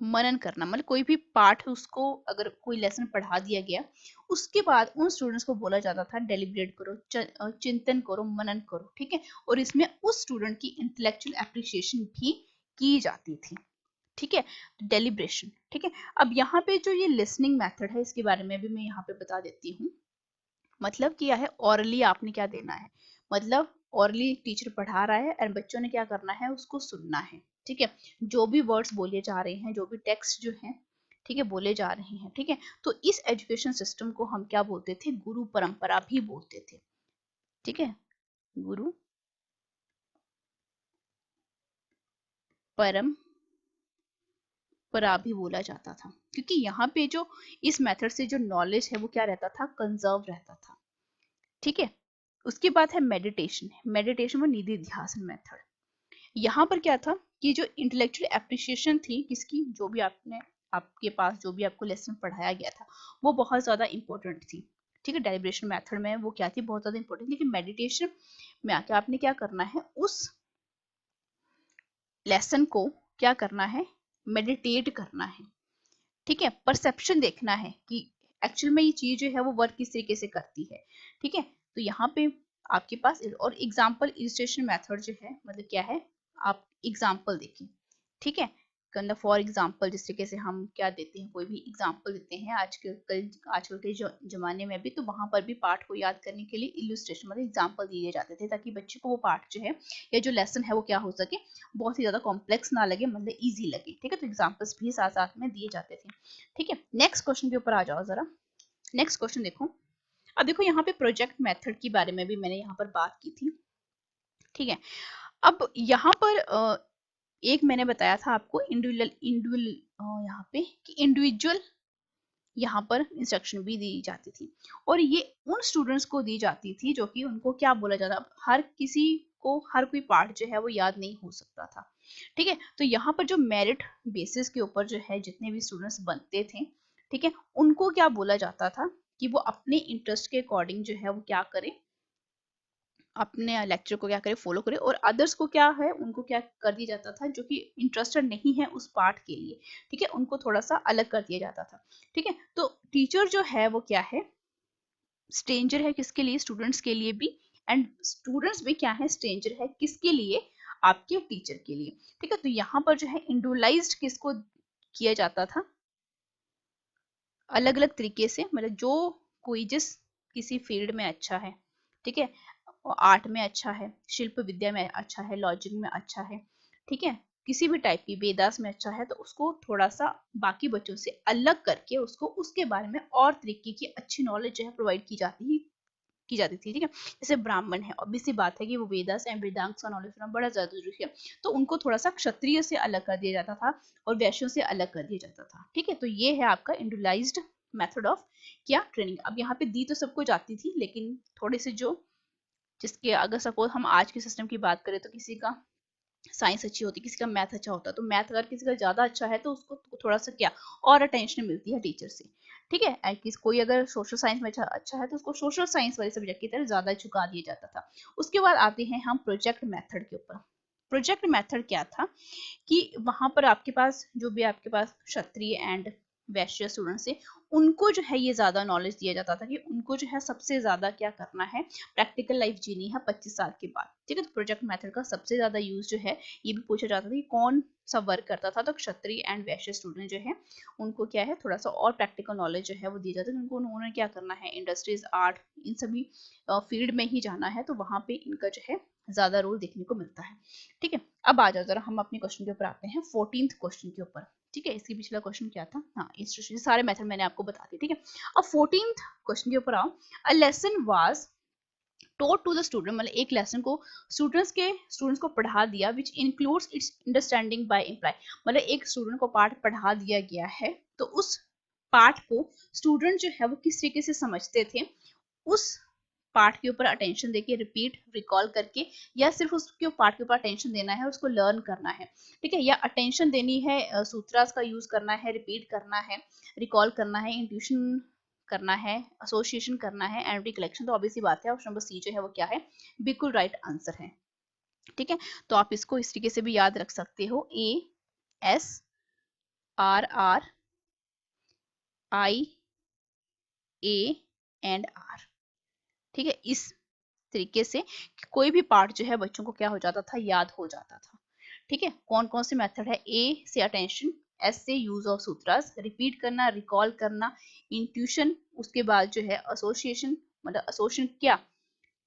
मनन करना, मतलब कोई भी पाठ उसको अगर कोई लेसन पढ़ा दिया गया, उसके बाद उन स्टूडेंट्स को बोला जाता था डेलिब्रेट करो, चिंतन करो, मनन करो, ठीक है, और इसमें उस स्टूडेंट की इंटेलेक्चुअल एप्रिसिएशन भी की जाती थी, ठीक है, डेलिब्रेशन, ठीक है। अब यहाँ पे जो ये लिसनिंग मेथड है, इसके बारे में भी मैं यहाँ पे बता देती हूँ। मतलब क्या है, ऑरली आपने क्या देना है, मतलब ऑरली टीचर पढ़ा रहा है और बच्चों ने क्या करना है, उसको सुनना है, ठीक है। जो भी वर्ड्स बोले जा रहे हैं, जो भी टेक्स्ट जो है, ठीक है, बोले जा रहे हैं, ठीक है। तो इस एजुकेशन सिस्टम को हम क्या बोलते थे, गुरु परंपरा भी बोलते थे, ठीक है, गुरु परंपरा भी बोला जाता था, क्योंकि यहाँ पे जो इस मेथड से जो नॉलेज है वो क्या रहता था, कंजर्व रहता था, ठीक है। उसके बाद है मेडिटेशन, मेडिटेशन वो निधि ध्यान मेथड। यहाँ पर क्या था कि जो इंटेलेक्चुअल एप्रिसिएशन थी किसकी, जो भी आपने, आपके पास जो भी आपको लेसन पढ़ाया गया था, वो बहुत ज्यादा इंपॉर्टेंट थी, ठीक है। डेलिब्रेशन मेथड में वो क्या थी, बहुत ज्यादा इंपॉर्टेंट, लेकिन मेडिटेशन में आके आपने क्या करना है, उस लेसन को क्या करना है, मेडिटेट करना है, ठीक है, परसेप्शन देखना है कि एक्चुअल में ये चीज जो है वो वर्क किस तरीके से करती है, ठीक है। तो यहाँ पे आपके पास, और एग्जाम्पल इलिस्ट्रेशन मेथड जो है मतलब क्या है, आप एग्जाम्पल देखें, ठीक है। फॉर एग्जाम्पल जिस तरीके से हम क्या देते हैं, कोई भी एग्जाम्पल देते हैं आजकल के जमाने में भी, तो वहां पर भी पाठ को याद करने के लिए इलिस्ट्रेशन मतलब एग्जाम्पल दिए जाते थे, ताकि बच्चे को वो पाठ जो है या जो लेसन है वो क्या हो सके, बहुत ही ज्यादा कॉम्प्लेक्स ना लगे, मतलब ईजी लगे, ठीक है। तो एग्जाम्पल्स भी साथ साथ में दिए जाते थे, ठीक है। नेक्स्ट क्वेश्चन के ऊपर आ जाओ जरा। नेक्स्ट क्वेश्चन देखो। अब देखो यहाँ पे प्रोजेक्ट मेथड के बारे में भी मैंने यहाँ पर बात की थी, ठीक है। अब यहाँ पर एक मैंने बताया था आपको इंडिविजुअल यहाँ पे कि इंडिविजुअल यहाँ पर इंस्ट्रक्शन भी दी जाती थी, और ये उन स्टूडेंट्स को दी जाती थी जो कि उनको क्या बोला जाता, हर किसी को हर कोई पार्ट जो है वो याद नहीं हो सकता था, ठीक है। तो यहाँ पर जो मेरिट बेसिस के ऊपर जो है जितने भी स्टूडेंट्स बनते थे, ठीक है, उनको क्या बोला जाता था कि वो अपने इंटरेस्ट के अकॉर्डिंग जो है वो क्या करें, अपने लेक्चर को क्या करे, फॉलो करे, और अदर्स को क्या है उनको क्या कर दिया जाता था जो कि इंटरेस्टेड नहीं है उस पार्ट के लिए, ठीक है, उनको थोड़ा सा अलग कर दिया जाता था, ठीक है। तो टीचर जो है वो क्या है, स्ट्रेंजर है किसके लिए, स्टूडेंट्स के लिए भी, एंड स्टूडेंट्स भी क्या है, स्ट्रेंजर है किसके लिए, आपके टीचर के लिए, ठीक है। तो यहाँ पर जो है इंडिविजुअलाइज्ड किसको किया जाता था, अलग अलग तरीके से, मतलब जो कोई जिस किसी फील्ड में अच्छा है, ठीक है, आर्ट में अच्छा है, शिल्प विद्या में अच्छा है, लॉजिक में अच्छा है, ठीक है, किसी भी टाइप की वेदास में अच्छा है, तो उसको थोड़ा सा बाकी बच्चों से अलग करके उसको उसके बारे में और तरीके की अच्छी नॉलेज जो है प्रोवाइड की जाती थी, ठीक है। जैसे ब्राह्मण है, ऑब्वियस सी बात है कि वो वेदास एंड वेदांग का नॉलेज होना बड़ा ज्यादा जरूरी है, तो उनको थोड़ा सा क्षत्रिय से अलग कर दिया जाता था और वैश्यों से अलग कर दिया जाता था, ठीक है। तो ये है आपका इंडिविजुअलाइज्ड मेथड ऑफ क्या ट्रेनिंग। अब यहाँ पे दी तो सबको जाती थी, लेकिन थोड़े से जो जिसके, अगर सपोज हम आज के सिस्टम की बात करें तो किसी का साइंस अच्छी होती, किसी का मैथ अच्छा होता, तो मैथ अगर किसी का ज्यादा अच्छा है तो उसको थोड़ा सा क्या और अटेंशन मिलती है टीचर से, ठीक है। कोई अगर सोशल साइंस में अच्छा है तो उसको सोशल साइंस वाले सब्जेक्ट की तरफ ज्यादा झुका दिया जाता था। उसके बाद आते हैं हम प्रोजेक्ट मेथड के ऊपर। प्रोजेक्ट मेथड क्या था कि वहां पर आपके पास जो भी आपके पास क्षत्रिय एंड वैश्य स्टूडेंट्स है, उनको जो है ये ज्यादा नॉलेज दिया जाता था कि उनको जो है सबसे ज्यादा क्या करना है, प्रैक्टिकल लाइफ जीनी है 25 साल के बाद, ठीक है। तो प्रोजेक्ट मेथड का सबसे ज्यादा यूज जो है ये भी पूछा जाता था कि कौन सा वर्क करता था, तो क्षत्रिय एंड वैश्य स्टूडेंट जो है उनको क्या है थोड़ा सा और प्रैक्टिकल नॉलेज जो है वो दी जाती है, उनको उन्होंने क्या करना है, इंडस्ट्रीज, आर्ट, इन सभी फील्ड में ही जाना है, तो वहां पे इनका जो है ज्यादा रोल देखने को मिलता है, ठीक है। अब आ जाओ जरा हम अपने क्वेश्चन के ऊपर आते हैं, 14th क्वेश्चन के ऊपर, ठीक है। इसके पिछला क्वेश्चन क्या था, हाँ इंस्ट्रक्शन, सारे मेथड मैंने आपको बता दिए, ठीक है। अब 14th क्वेश्चन के ऊपर आओ। A lesson was taught to the student, मतलब एक लेसन को स्टूडेंट्स को पढ़ा दिया, which includes its understanding by imply, मतलब एक स्टूडेंट को पाठ पढ़ा दिया गया है, तो उस पाठ को स्टूडेंट जो है वो किस तरीके से समझते थे, उस पार्ट के ऊपर अटेंशन देके रिपीट रिकॉल करके, या सिर्फ उसके पार्ट के ऊपर अटेंशन देना है, उसको लर्न करना है, ठीक है, या अटेंशन देनी है, सूत्रास का यूज करना है, रिपीट करना है, रिकॉल करना है, इंट्यूशन करना है, एसोसिएशन करना है, एंड रिकलेक्शन। तो ऑब्वियसली बात है ऑप्शन नंबर सी जो है वो क्या है, बिल्कुल राइट आंसर है, ठीक है। तो आप इसको इस तरीके से भी याद रख सकते हो, A S R R I A and R, ठीक है। इस तरीके से कोई भी पार्ट जो है बच्चों को क्या हो जाता था, याद हो जाता था, ठीक है। कौन कौन से मेथड है, ए से अटेंशन, एस से यूज ऑफ सूत्रास, रिपीट करना, रिकॉल करना, इंट्यूशन, उसके बाद जो है एसोसिएशन, मतलब एसोसिएशन क्या,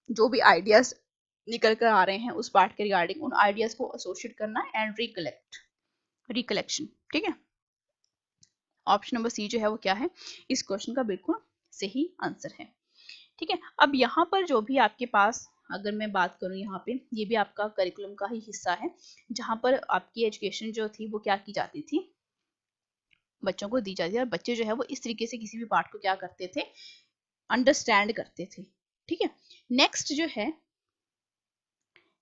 जो भी आइडियाज निकल कर आ रहे हैं उस पार्ट के रिगार्डिंग उन आइडियाज को एसोसिएट करना, एंड रिकलेक्शन, ठीक है। ऑप्शन नंबर सी जो है वो क्या है, इस क्वेश्चन का बिल्कुल सही आंसर है, ठीक है। अब यहाँ पर जो भी आपके पास, अगर मैं बात करूँ यहाँ पे, ये भी आपका करिकुलम का ही हिस्सा है, जहाँ पर आपकी एजुकेशन जो थी वो क्या की जाती थी, बच्चों को दी जाती थी, और बच्चे जो है वो इस तरीके से किसी भी पार्ट को क्या करते थे, अंडरस्टैंड करते थे, ठीक है। नेक्स्ट जो है,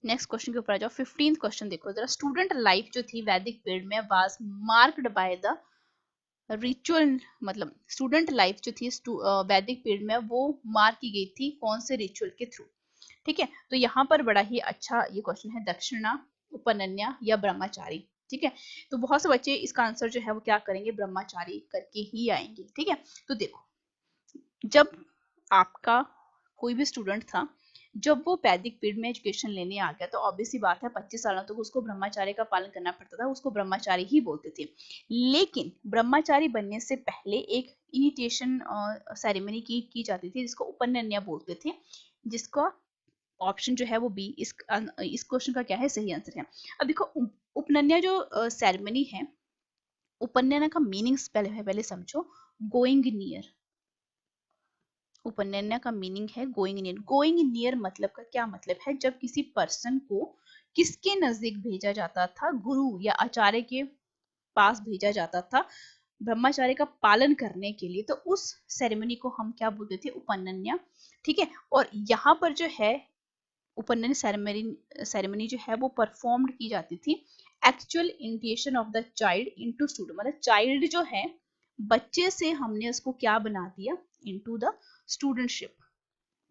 नेक्स्ट क्वेश्चन के ऊपर आ जाओ, 15th क्वेश्चन देखो जरा। स्टूडेंट लाइफ जो थी वैदिक पीरियड में was marked by the ritual, मतलब स्टूडेंट लाइफ जो थी वैदिक पीरियड में वो मार्क की गई थी कौन से रिचुअल के थ्रू, ठीक है। तो यहाँ पर बड़ा ही अच्छा ये क्वेश्चन है, दक्षिणा, उपनन्या या ब्रह्मचारी, ठीक है। तो बहुत से बच्चे इसका आंसर जो है वो क्या करेंगे, ब्रह्मचारी करके ही आएंगे, ठीक है। तो देखो, जब आपका कोई भी स्टूडेंट था जब वो वैदिक पीरियड में एजुकेशन लेने आ गया तो ऑब्वियसली बात है 25 सालों तक उसको ब्रह्मचारी का पालन करना पड़ता था, उसको ब्रह्मचारी ही बोलते थे। लेकिन ब्रह्मचारी बनने से पहले एक इनिशिएशन सेरेमनी की जाती थी जिसको उपनयन बोलते थे, जिसका ऑप्शन जो है वो बी इस क्वेश्चन का क्या है, सही आंसर है। अब देखो उपनयन जो सेरेमनी है, उपनयन का मीनिंग्स पहले समझो। गोइंग नियर, उपनयन का मीनिंग है गोइंग नियर। गोइंग नियर मतलब का क्या मतलब है, जब किसी पर्सन को किसके नजदीक भेजा जाता था, गुरु या आचार्य के पास भेजा जाता था ब्रह्मचार्य का पालन करने के लिए, तो उस सेरेमनी को हम क्या बोलते थे, उपनयन। ठीक है, और यहाँ पर जो है उपनयन सेरेमनी जो है वो परफॉर्म्ड की जाती थी actual initiation of the child into student, मतलब चाइल्ड जो है बच्चे से हमने उसको क्या बना दिया, इनटू द स्टूडेंटशिप,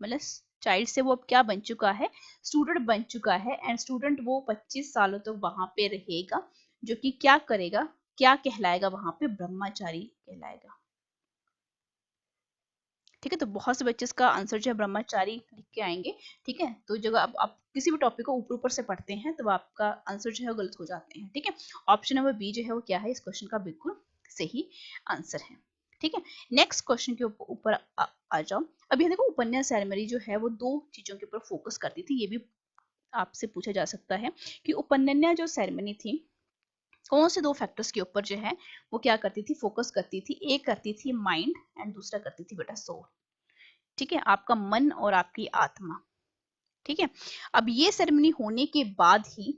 मतलब चाइल्ड से वो अब क्या बन चुका है, स्टूडेंट बन चुका है। एंड स्टूडेंट वो 25 सालों तक वहां पे रहेगा, जो कि क्या करेगा, क्या कहलाएगा वहां पे, ब्रह्मचारी कहलाएगा। ठीक है, तो बहुत से बच्चे इसका आंसर जो है ब्रह्मचारी लिख के आएंगे। ठीक है, तो जब आप किसी भी टॉपिक को ऊपर ऊपर से पढ़ते हैं तो आपका आंसर जो है गलत हो जाते हैं। ठीक है, ऑप्शन नंबर बी जो है वो क्या है, इस क्वेश्चन का बिल्कुल सही आंसर है। ठीक है, नेक्स्ट क्वेश्चन के ऊपर आ जाओ। अभी देखो उपन्यास सेरेमनी जो है वो दो चीजों के ऊपर फोकस करती थी, ये भी आपसे पूछा जा सकता है कि उपन्यास जो सेरेमनी थी कौन से दो फैक्टर्स के ऊपर जो है वो क्या करती थी, फोकस करती थी। एक करती थी माइंड एंड दूसरा करती थी बेटा सोल। ठीक है, आपका मन और आपकी आत्मा। ठीक है, अब ये सेरेमनी होने के बाद ही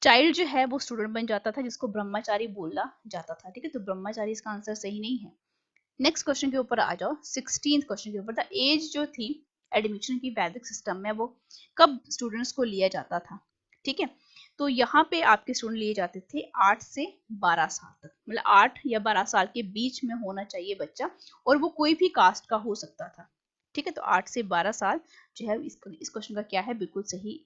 चाइल्ड जो है वो स्टूडेंट बन जाता था, जिसको ब्रह्मचारी बोला जाता था। ठीक है, तो ब्रह्मचारी इसका आंसर सही नहीं है। नेक्स्ट क्वेश्चन के ऊपर आ जाओ, 16th क्वेश्चन के ऊपर। द एज जो थी एडमिशन की वैदिक सिस्टम में वो कब स्टूडेंट्स को लिया जाता था। ठीक है, तो यहाँ पे आपके स्टूडेंट लिए जाते थे 8 से 12 साल तक, मतलब 8 या 12 साल के बीच में होना चाहिए बच्चा, और वो कोई भी कास्ट का हो सकता था। ठीक है, तो 8 से 12 साल जो है इस क्वेश्चन का क्या है, बिल्कुल सही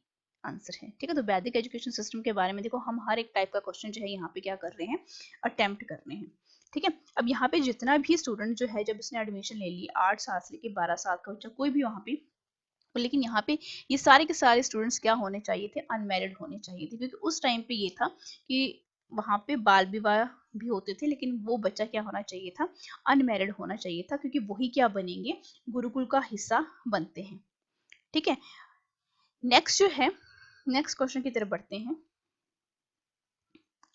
आंसर है। ठीक है, तो वैदिक एजुकेशन सिस्टम के बारे में देखो हम हर एक टाइप का क्वेश्चन जो है यहाँ पे क्या कर रहे हैं, अटेम्प्ट कर रहे हैं। ठीक है, अब यहाँ पे जितना भी स्टूडेंट जो है जब इसने एडमिशन ले ली 8 साल से लेके 12 साल का बच्चा कोई भी वहाँ पे, लेकिन यहाँ पे ये सारे के सारे स्टूडेंट्स क्या होने चाहिए थे, अनमेरिड होने चाहिए थे, क्योंकि उस टाइम पे ये था कि वहाँ पे बाल विवाह भी होते थे, लेकिन वो बच्चा क्या होना चाहिए था, अनमेरिड होना चाहिए था, क्योंकि वही क्या बनेंगे, गुरुकुल का हिस्सा बनते हैं। ठीक है, नेक्स्ट जो है, नेक्स्ट क्वेश्चन की तरफ बढ़ते हैं।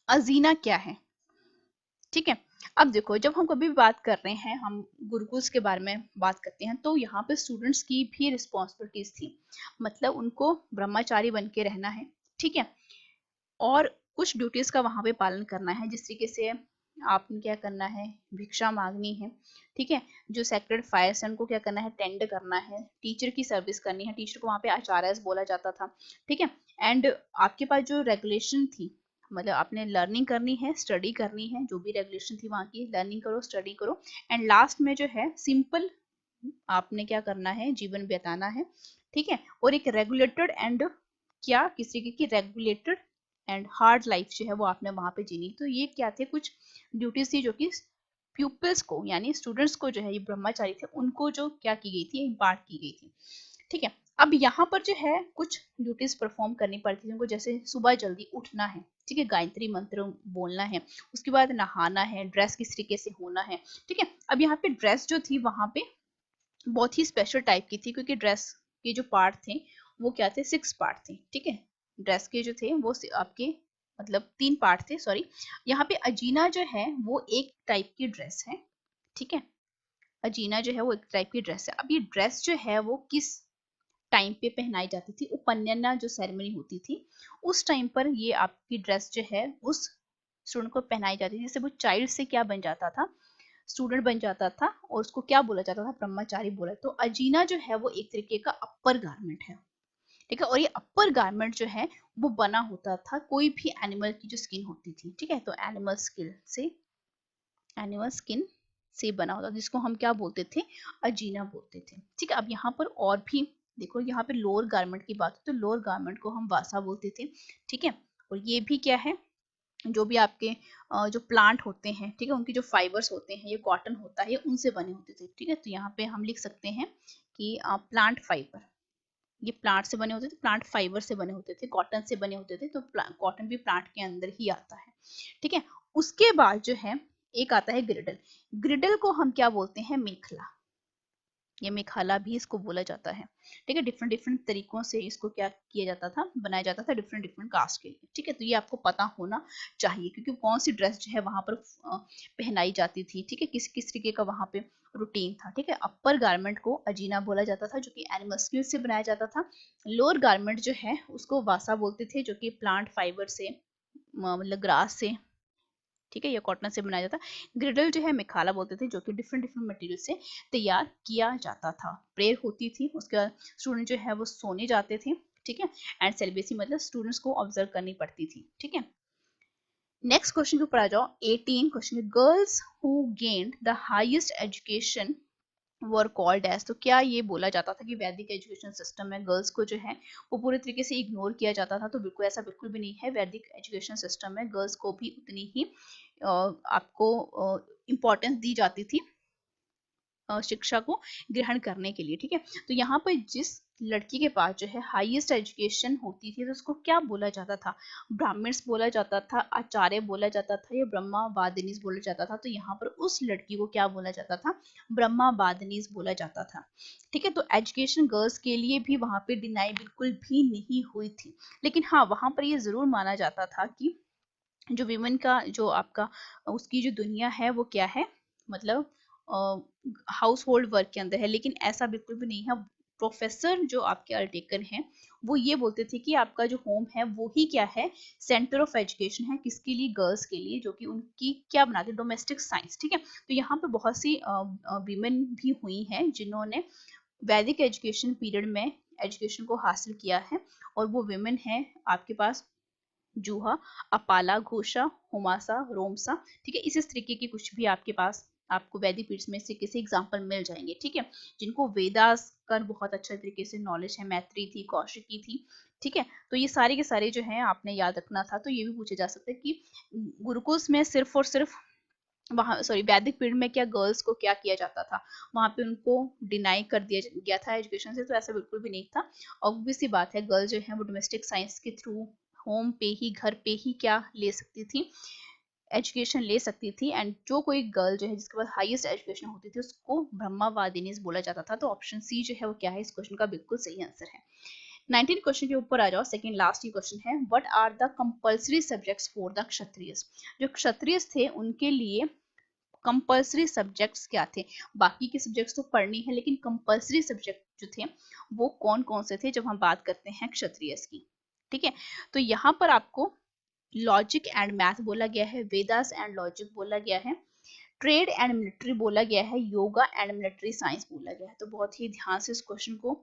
अजीना क्या है। ठीक है, अब देखो जब हम कभी भी बात कर रहे हैं, हम गुरुकुल्स के बारे में बात करते हैं, तो यहाँ पे स्टूडेंट्स की भी रिस्पॉन्सिबिलिटीज थी, मतलब उनको ब्रह्मचारी बन के रहना है। ठीक है, और कुछ ड्यूटीज का वहां पे पालन करना है, जिस तरीके से आपने क्या करना है, भिक्षा मांगनी है। ठीक है, जो सेक्रेड फायर है उनको क्या करना है, टेंड करना है, टीचर की सर्विस करनी है, टीचर को वहां पे आचार्य बोला जाता था। ठीक है, एंड आपके पास जो रेगुलेशन थी, मतलब आपने लर्निंग करनी है, स्टडी करनी है, जो भी रेगुलेशन थी वहां की, लर्निंग करो, स्टडी करो, एंड लास्ट में जो है सिंपल आपने क्या करना है, जीवन बिताना है। ठीक है, और एक रेगुलेटेड एंड क्या किसी की रेगुलेटेड एंड हार्ड लाइफ जो है वो आपने वहां पे जीनी। तो ये क्या थे, कुछ ड्यूटीज थी जो कि प्यूपल्स को यानी स्टूडेंट्स को जो है, ये ब्रह्मचारी थे उनको जो क्या की गई थी, इम्पार्ट की गई थी। ठीक है, अब यहाँ पर जो है कुछ ड्यूटीज परफॉर्म करनी पड़ती थी उनको, जैसे सुबह जल्दी उठना है। ठीक है, गायत्री मंत्र बोलना है, उसके बाद नहाना है, ड्रेस किस तरीके से होना है। ठीक है, अब यहाँ पे ड्रेस जो थी वहां पे बहुत ही स्पेशल टाइप की थी, क्योंकि ड्रेस के जो पार्ट थे वो क्या थे, 6 पार्ट थे। ठीक है, ड्रेस के जो थे वो आपके मतलब 3 पार्ट थे, सॉरी। यहाँ पे अजीना जो है वो एक टाइप की ड्रेस है। ठीक है, अजीना जो है वो एक टाइप की ड्रेस है। अब ये ड्रेस जो है वो किस टाइम पे पहनाई जाती थी, उपन्याना जो सेरेमनी होती थी उस टाइम पर ये आपकी ड्रेस जो है उस स्टूडेंट को पहनाई जाती थी, जिससे वो चाइल्ड से क्या बन जाता था, स्टूडेंट बन जाता था, और उसको क्या बोला जाता था, ब्रह्मचारी बोला। तो अजीना जो है वो एक तरीके का अपर गारमेंट है। ठीक है, और ये अपर गारमेंट जो है वो बना होता था कोई भी एनिमल की जो स्किन होती थी। ठीक है, तो एनिमल स्किन से बना होता, जिसको हम क्या बोलते थे, अजीना बोलते थे। ठीक है, अब यहाँ पर और भी देखो, यहाँ पे लोअर गारमेंट की बात है तो लोअर गारमेंट को हम वासा बोलते थे। ठीक है, और ये भी क्या है, जो भी आपके जो प्लांट होते हैं, ठीक है, उनकी जो फाइबर्स होते हैं, ये कॉटन होता है, उनसे बने होते थे, ठीक है। तो यहाँ पे हम लिख सकते हैं कि प्लांट फाइबर, ये प्लांट से बने होते थे, प्लांट फाइबर से बने होते थे, कॉटन से बने होते थे, तो कॉटन भी प्लांट के अंदर ही आता है, ठीक है। उसके बाद जो है एक आता है ग्रिडल। ग्रिडल को हम क्या बोलते हैं, मेखला, ये मेखाला भी इसको बोला जाता है, ठीक है। डिफरेंट डिफरेंट तरीकों से इसको क्या किया जाता था, बनाया जाता था डिफरेंट डिफरेंट कास्ट के लिए, ठीक है। तो ये आपको पता होना चाहिए, क्योंकि कौन सी ड्रेस जो है वहां पर पहनाई जाती थी, ठीक है, किस किस तरीके का वहां पे रूटीन था, ठीक है। अपर गारमेंट को अजीना बोला जाता था, जो कि एनिमल स्किन से बनाया जाता था। लोअर गारमेंट जो है उसको वासा बोलते थे, जो कि प्लांट फाइबर से, मतलब ग्रास से, ठीक है, ये कॉटन से बनाया जाता। ग्रिडल जो है मेखाला बोलते थे, जो कि डिफरेंट डिफरेंट मटेरियल से तैयार किया जाता था। प्रेयर होती थी, उसके बाद स्टूडेंट जो है वो सोने जाते थे, ठीक है। एंड सेलिबेसी मतलब स्टूडेंट्स को ऑब्जर्व करनी पड़ती थी, ठीक है। नेक्स्ट क्वेश्चन के ऊपर आ जाओ। 18 question, girls who gained the highest education were called as. तो क्या ये बोला जाता था कि वैदिक एजुकेशन सिस्टम में गर्ल्स को जो है वो पूरे तरीके से इग्नोर किया जाता था? तो बिल्कुल ऐसा बिल्कुल भी नहीं है। वैदिक एजुकेशन सिस्टम में गर्ल्स को भी उतनी ही आपको इम्पोर्टेंस दी जाती थी शिक्षा को ग्रहण करने के लिए, ठीक है। तो यहाँ पर जिस लड़की के पास जो है हाईएस्ट एजुकेशन होती थी, तो उसको क्या बोला जाता था? ब्राह्मण्स बोला जाता था, आचार्य बोला जाता था, या ब्रह्मा वादिनीस बोला जाता था? तो यहाँ पर उस लड़की को क्या बोला जाता था? ब्रह्मा वादिनीस बोला जाता था, ठीक है। तो एजुकेशन गर्ल्स के लिए भी वहां पे डिनाई बिल्कुल भी नहीं हुई थी, लेकिन हाँ वहां पर ये जरूर माना जाता था कि जो विमेन का जो आपका उसकी जो दुनिया है वो क्या है, मतलब हाउस होल्ड वर्क के अंदर है, लेकिन ऐसा बिल्कुल भी नहीं है। प्रोफेसर जो आपके अल्टेकर हैं वो ये बोलते थे कि आपका जो होम है वो ही क्या है, सेंटर ऑफ एजुकेशन है, किसके लिए? गर्ल्स के लिए, जो कि उनकी क्या बनाते, डोमेस्टिक साइंस, ठीक है। तो यहाँ पे बहुत सी वीमेन भी हुई हैं जिन्होंने वैदिक एजुकेशन पीरियड में एजुकेशन को हासिल किया है, और वो विमेन है आपके पास जूहा, अपाला, घोषा, हुमासा, रोमसा, ठीक है। इस तरीके की कुछ भी आपके पास आपको वैदिक पीरियड्स में से किसी एग्जांपल मिल जाएंगे, ठीक है, जिनको वेदास का बहुत अच्छा तरीके से नॉलेज है। मैत्री थी, कौशिकी थी, ठीक है। तो ये सारे के सारे जो हैं आपने याद रखना था। तो ये भी पूछे जा सकते हैं कि गुरुकुल में सिर्फ और सिर्फ वहाँ, सॉरी, वैदिक पीरियड में क्या गर्ल्स को क्या किया जाता था? वहां पे उनको डिनाई कर दिया गया था एजुकेशन से? तो ऐसा बिल्कुल भी नहीं था। ऑब्वियस सी बात है, गर्ल्स जो है वो डोमेस्टिक साइंस के थ्रू होम पे ही, घर पे ही क्या ले सकती थी, एजुकेशन ले सकती थी। एंड जो कोई गर्ल जो है जिसके पास हाईएस्ट एजुकेशन होती थी उसको ब्रह्मावादिनीस बोला जाता था। तो ऑप्शन सी जो है वो क्या है, इस क्वेश्चन का बिल्कुल सही आंसर है। 19 क्वेश्चन के ऊपर आ जाओ। सेकंड लास्ट ही क्वेश्चन है, what are the compulsory subjects for the Kshatriyas. जो क्षत्रिय थे उनके लिए कंपल्सरी सब्जेक्ट्स क्या थे? बाकी के सब्जेक्ट्स तो पढ़नी है, लेकिन कंपल्सरी सब्जेक्ट जो थे वो कौन कौन से थे जब हम बात करते हैं क्षत्रियस की, ठीक है। तो यहाँ पर आपको लॉजिक एंड मैथ बोला गया है, वेदास एंड लॉजिक बोला गया है, ट्रेड एंड मिलिट्री बोला गया है, योगा एंड मिलिट्री साइंस बोला गया है। तो बहुत ही ध्यान से इस क्वेश्चन को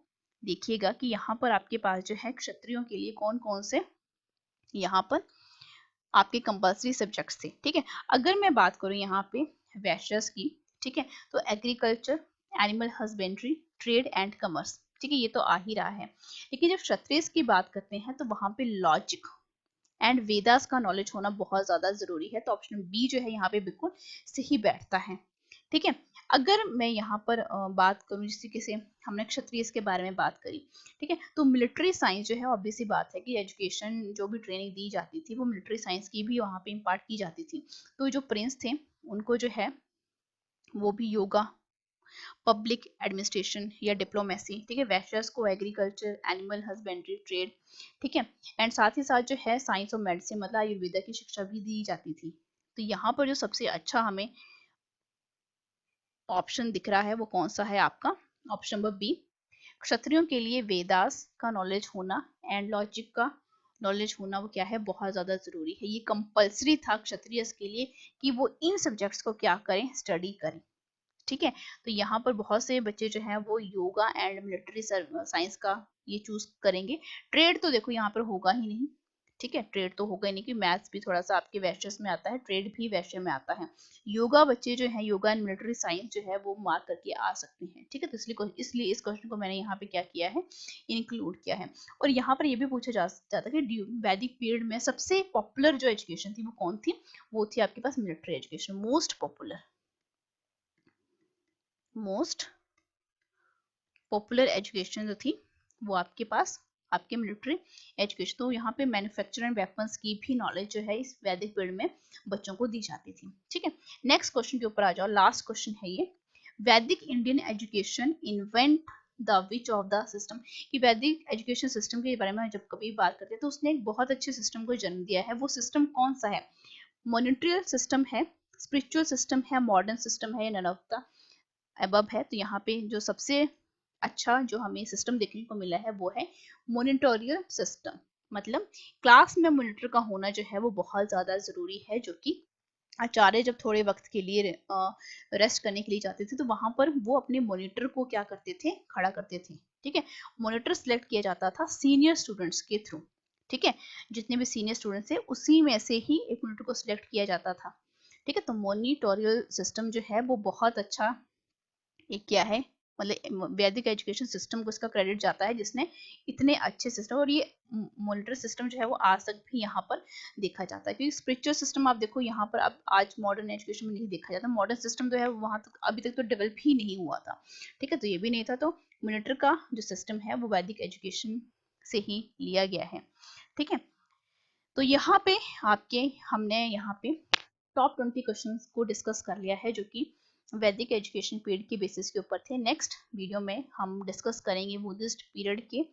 देखिएगा कि यहाँ पर आपके पास जो है क्षत्रियों के लिए कौन कौन से यहाँ पर आपके कंपल्सरी सब्जेक्ट्स थे, ठीक है। अगर मैं बात करूं यहाँ पे वैश्यस की, ठीक है, तो agriculture, animal husbandry, trade and commerce, ठीक है, ये तो आ ही रहा है। लेकिन जब क्षत्रिय की बात करते हैं तो वहां पे लॉजिक एंड वेदास का नॉलेज होना बहुत ज्यादा जरूरी है। तो ऑप्शन बी जो है यहाँ पे बिल्कुल सही बैठता है, ठीक है। अगर मैं यहाँ पर बात करूँ, जिस तरीके से हमने क्षत्रिय के बारे में बात करी, ठीक है, तो मिलिट्री साइंस जो है ऑब्वियस सी बात है कि एजुकेशन जो भी ट्रेनिंग दी जाती थी वो मिलिट्री साइंस की भी वहाँ पे इम्पार्ट की जाती थी। तो जो प्रिंस थे उनको जो है वो भी योगा, पब्लिक एडमिनिस्ट्रेशन या डिप्लोमेसी, ठीक है। वैश्यस को एग्रीकल्चर, एनिमल हस्बेंड्री, ट्रेड, ठीक है। एंड साथ ही साथ जो है साइंस और मेडिसिन मतलब आयुर्वेदा की शिक्षा भी दी जाती थी। तो यहाँ पर जो सबसे अच्छा हमें ऑप्शन दिख रहा है वो कौन सा है आपका? ऑप्शन नंबर बी, क्षत्रियों के लिए वेदास का नॉलेज होना एंड लॉजिक का नॉलेज होना वो क्या है, बहुत ज्यादा जरूरी है। ये कंपल्सरी था क्षत्रिय के लिए कि वो इन सब्जेक्ट्स को क्या करें, स्टडी करें, ठीक है। तो यहाँ पर बहुत से बच्चे जो हैं वो योगा एंड मिलिट्री साइंस का ये चूज करेंगे। ट्रेड तो देखो यहाँ पर होगा ही नहीं, ठीक है, ट्रेड तो होगा ही नहीं कि मैथ्स भी थोड़ा सा आपके वैश्य में आता है, ट्रेड भी वैश्य में आता है। योगा बच्चे जो है, योगा एंड मिलिट्री साइंस जो है वो मार्क करके आ सकते हैं। ठीक है, तो इसलिए इस क्वेश्चन को मैंने यहाँ पे क्या किया है, इंक्लूड किया है। और यहाँ पर ये भी पूछा जाता है कि वैदिक पीरियड में सबसे पॉपुलर जो एजुकेशन थी वो कौन थी, वो थी आपके पास military education. Most popular education जो थी वो आपके पास आपके मिलिट्री एजुकेशन। तो यहाँ पे मैन्युफैक्चर एंड वेपन्स की भी नॉलेज जो है इस वैदिक पीरियड में बच्चों को दी जाती थी। ठीक है, नेक्स्ट क्वेश्चन के ऊपर आ जाओ, लास्ट क्वेश्चन है ये, वैदिक Indian education invent the which of the system. कि वैदिक एजुकेशन सिस्टम के बारे में जब कभी बात करते हैं तो उसने एक बहुत अच्छे सिस्टम को जन्म दिया है। वो सिस्टम कौन सा है, मॉनिटरियल सिस्टम है, स्पिरिचुअल सिस्टम है, मॉडर्न सिस्टम है, या नन ऑफ द अबव है। तो यहाँ पे जो सबसे अच्छा जो हमें सिस्टम देखने को मिला है वो है मॉनिटोरियल सिस्टम। मतलब क्लास में मॉनिटर का होना जो है वो बहुत ज्यादा जरूरी है, जो कि आचार्य जब थोड़े वक्त के लिए रेस्ट करने के लिए जाते थे तो वहां पर वो अपने मॉनिटर को क्या करते थे, खड़ा करते थे। ठीक है, मॉनिटर सिलेक्ट किया जाता था सीनियर स्टूडेंट्स के थ्रू। ठीक है, जितने भी सीनियर स्टूडेंट्स थे उसी में से ही एक मॉनिटर को सिलेक्ट किया जाता था। ठीक है, तो मॉनिटोरियल सिस्टम जो है वो बहुत अच्छा एक क्या है, मतलब वैदिक एजुकेशन सिस्टम को इसका क्रेडिट जाता है जिसने इतने अच्छे सिस्टम, और ये मॉनिटर सिस्टम जो है वो आज तक भी यहाँ पर देखा जाता है। क्योंकि स्पिरिचुअल सिस्टम आप देखो यहाँ पर अब आज मॉडर्न एजुकेशन में नहीं देखा जाता, मॉडर्न सिस्टम जो है वहाँ तक अभी तक तो डेवलप ही नहीं हुआ था। ठीक है, तो ये भी नहीं था, तो मॉनिटर का जो सिस्टम है वो वैदिक एजुकेशन से ही लिया गया है। ठीक है, तो यहाँ पे हमने यहाँ पे टॉप 20 क्वेश्चंस को डिस्कस कर लिया है जो कि वैदिक एजुकेशन पीरियड के बेसिस के ऊपर थे। नेक्स्ट वीडियो में हम डिस्कस करेंगे बुद्धिस्ट पीरियड के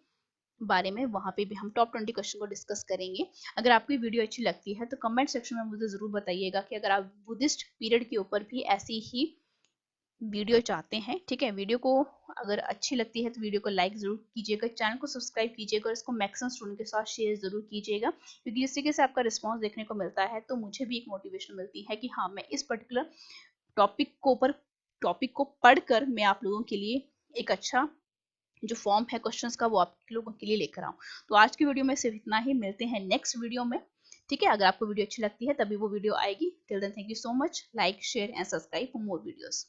बारे में, वहां पे भी हम टॉप 20 क्वेश्चन को डिस्कस करेंगे। अगर आपको ये वीडियो अच्छी लगती है तो कमेंट सेक्शन में मुझे जरूर बताइएगा कि अगर आप बुद्धिस्ट पीरियड के ऊपर भी ऐसी ही वीडियो चाहते हैं। ठीक है, वीडियो को अगर अच्छी लगती है तो वीडियो को लाइक जरूर कीजिएगा, चैनल को सब्सक्राइब कीजिएगा और इसको मैक्सिमम स्टूडेंट के साथ शेयर जरूर कीजिएगा, क्योंकि जिस तरीके से आपका रिस्पांस देखने को मिलता है तो मुझे भी एक मोटिवेशन मिलती है कि हाँ, मैं इस पर्टिकुलर टॉपिक को पढ़कर मैं आप लोगों के लिए एक अच्छा जो फॉर्म है क्वेश्चंस का वो आप लोगों के लिए लेकर आऊं। तो आज की वीडियो में सिर्फ इतना ही, मिलते हैं नेक्स्ट वीडियो में। ठीक है, अगर आपको वीडियो अच्छी लगती है तभी वो वीडियो आएगी। Till then thank you so much, like share and subscribe for more videos.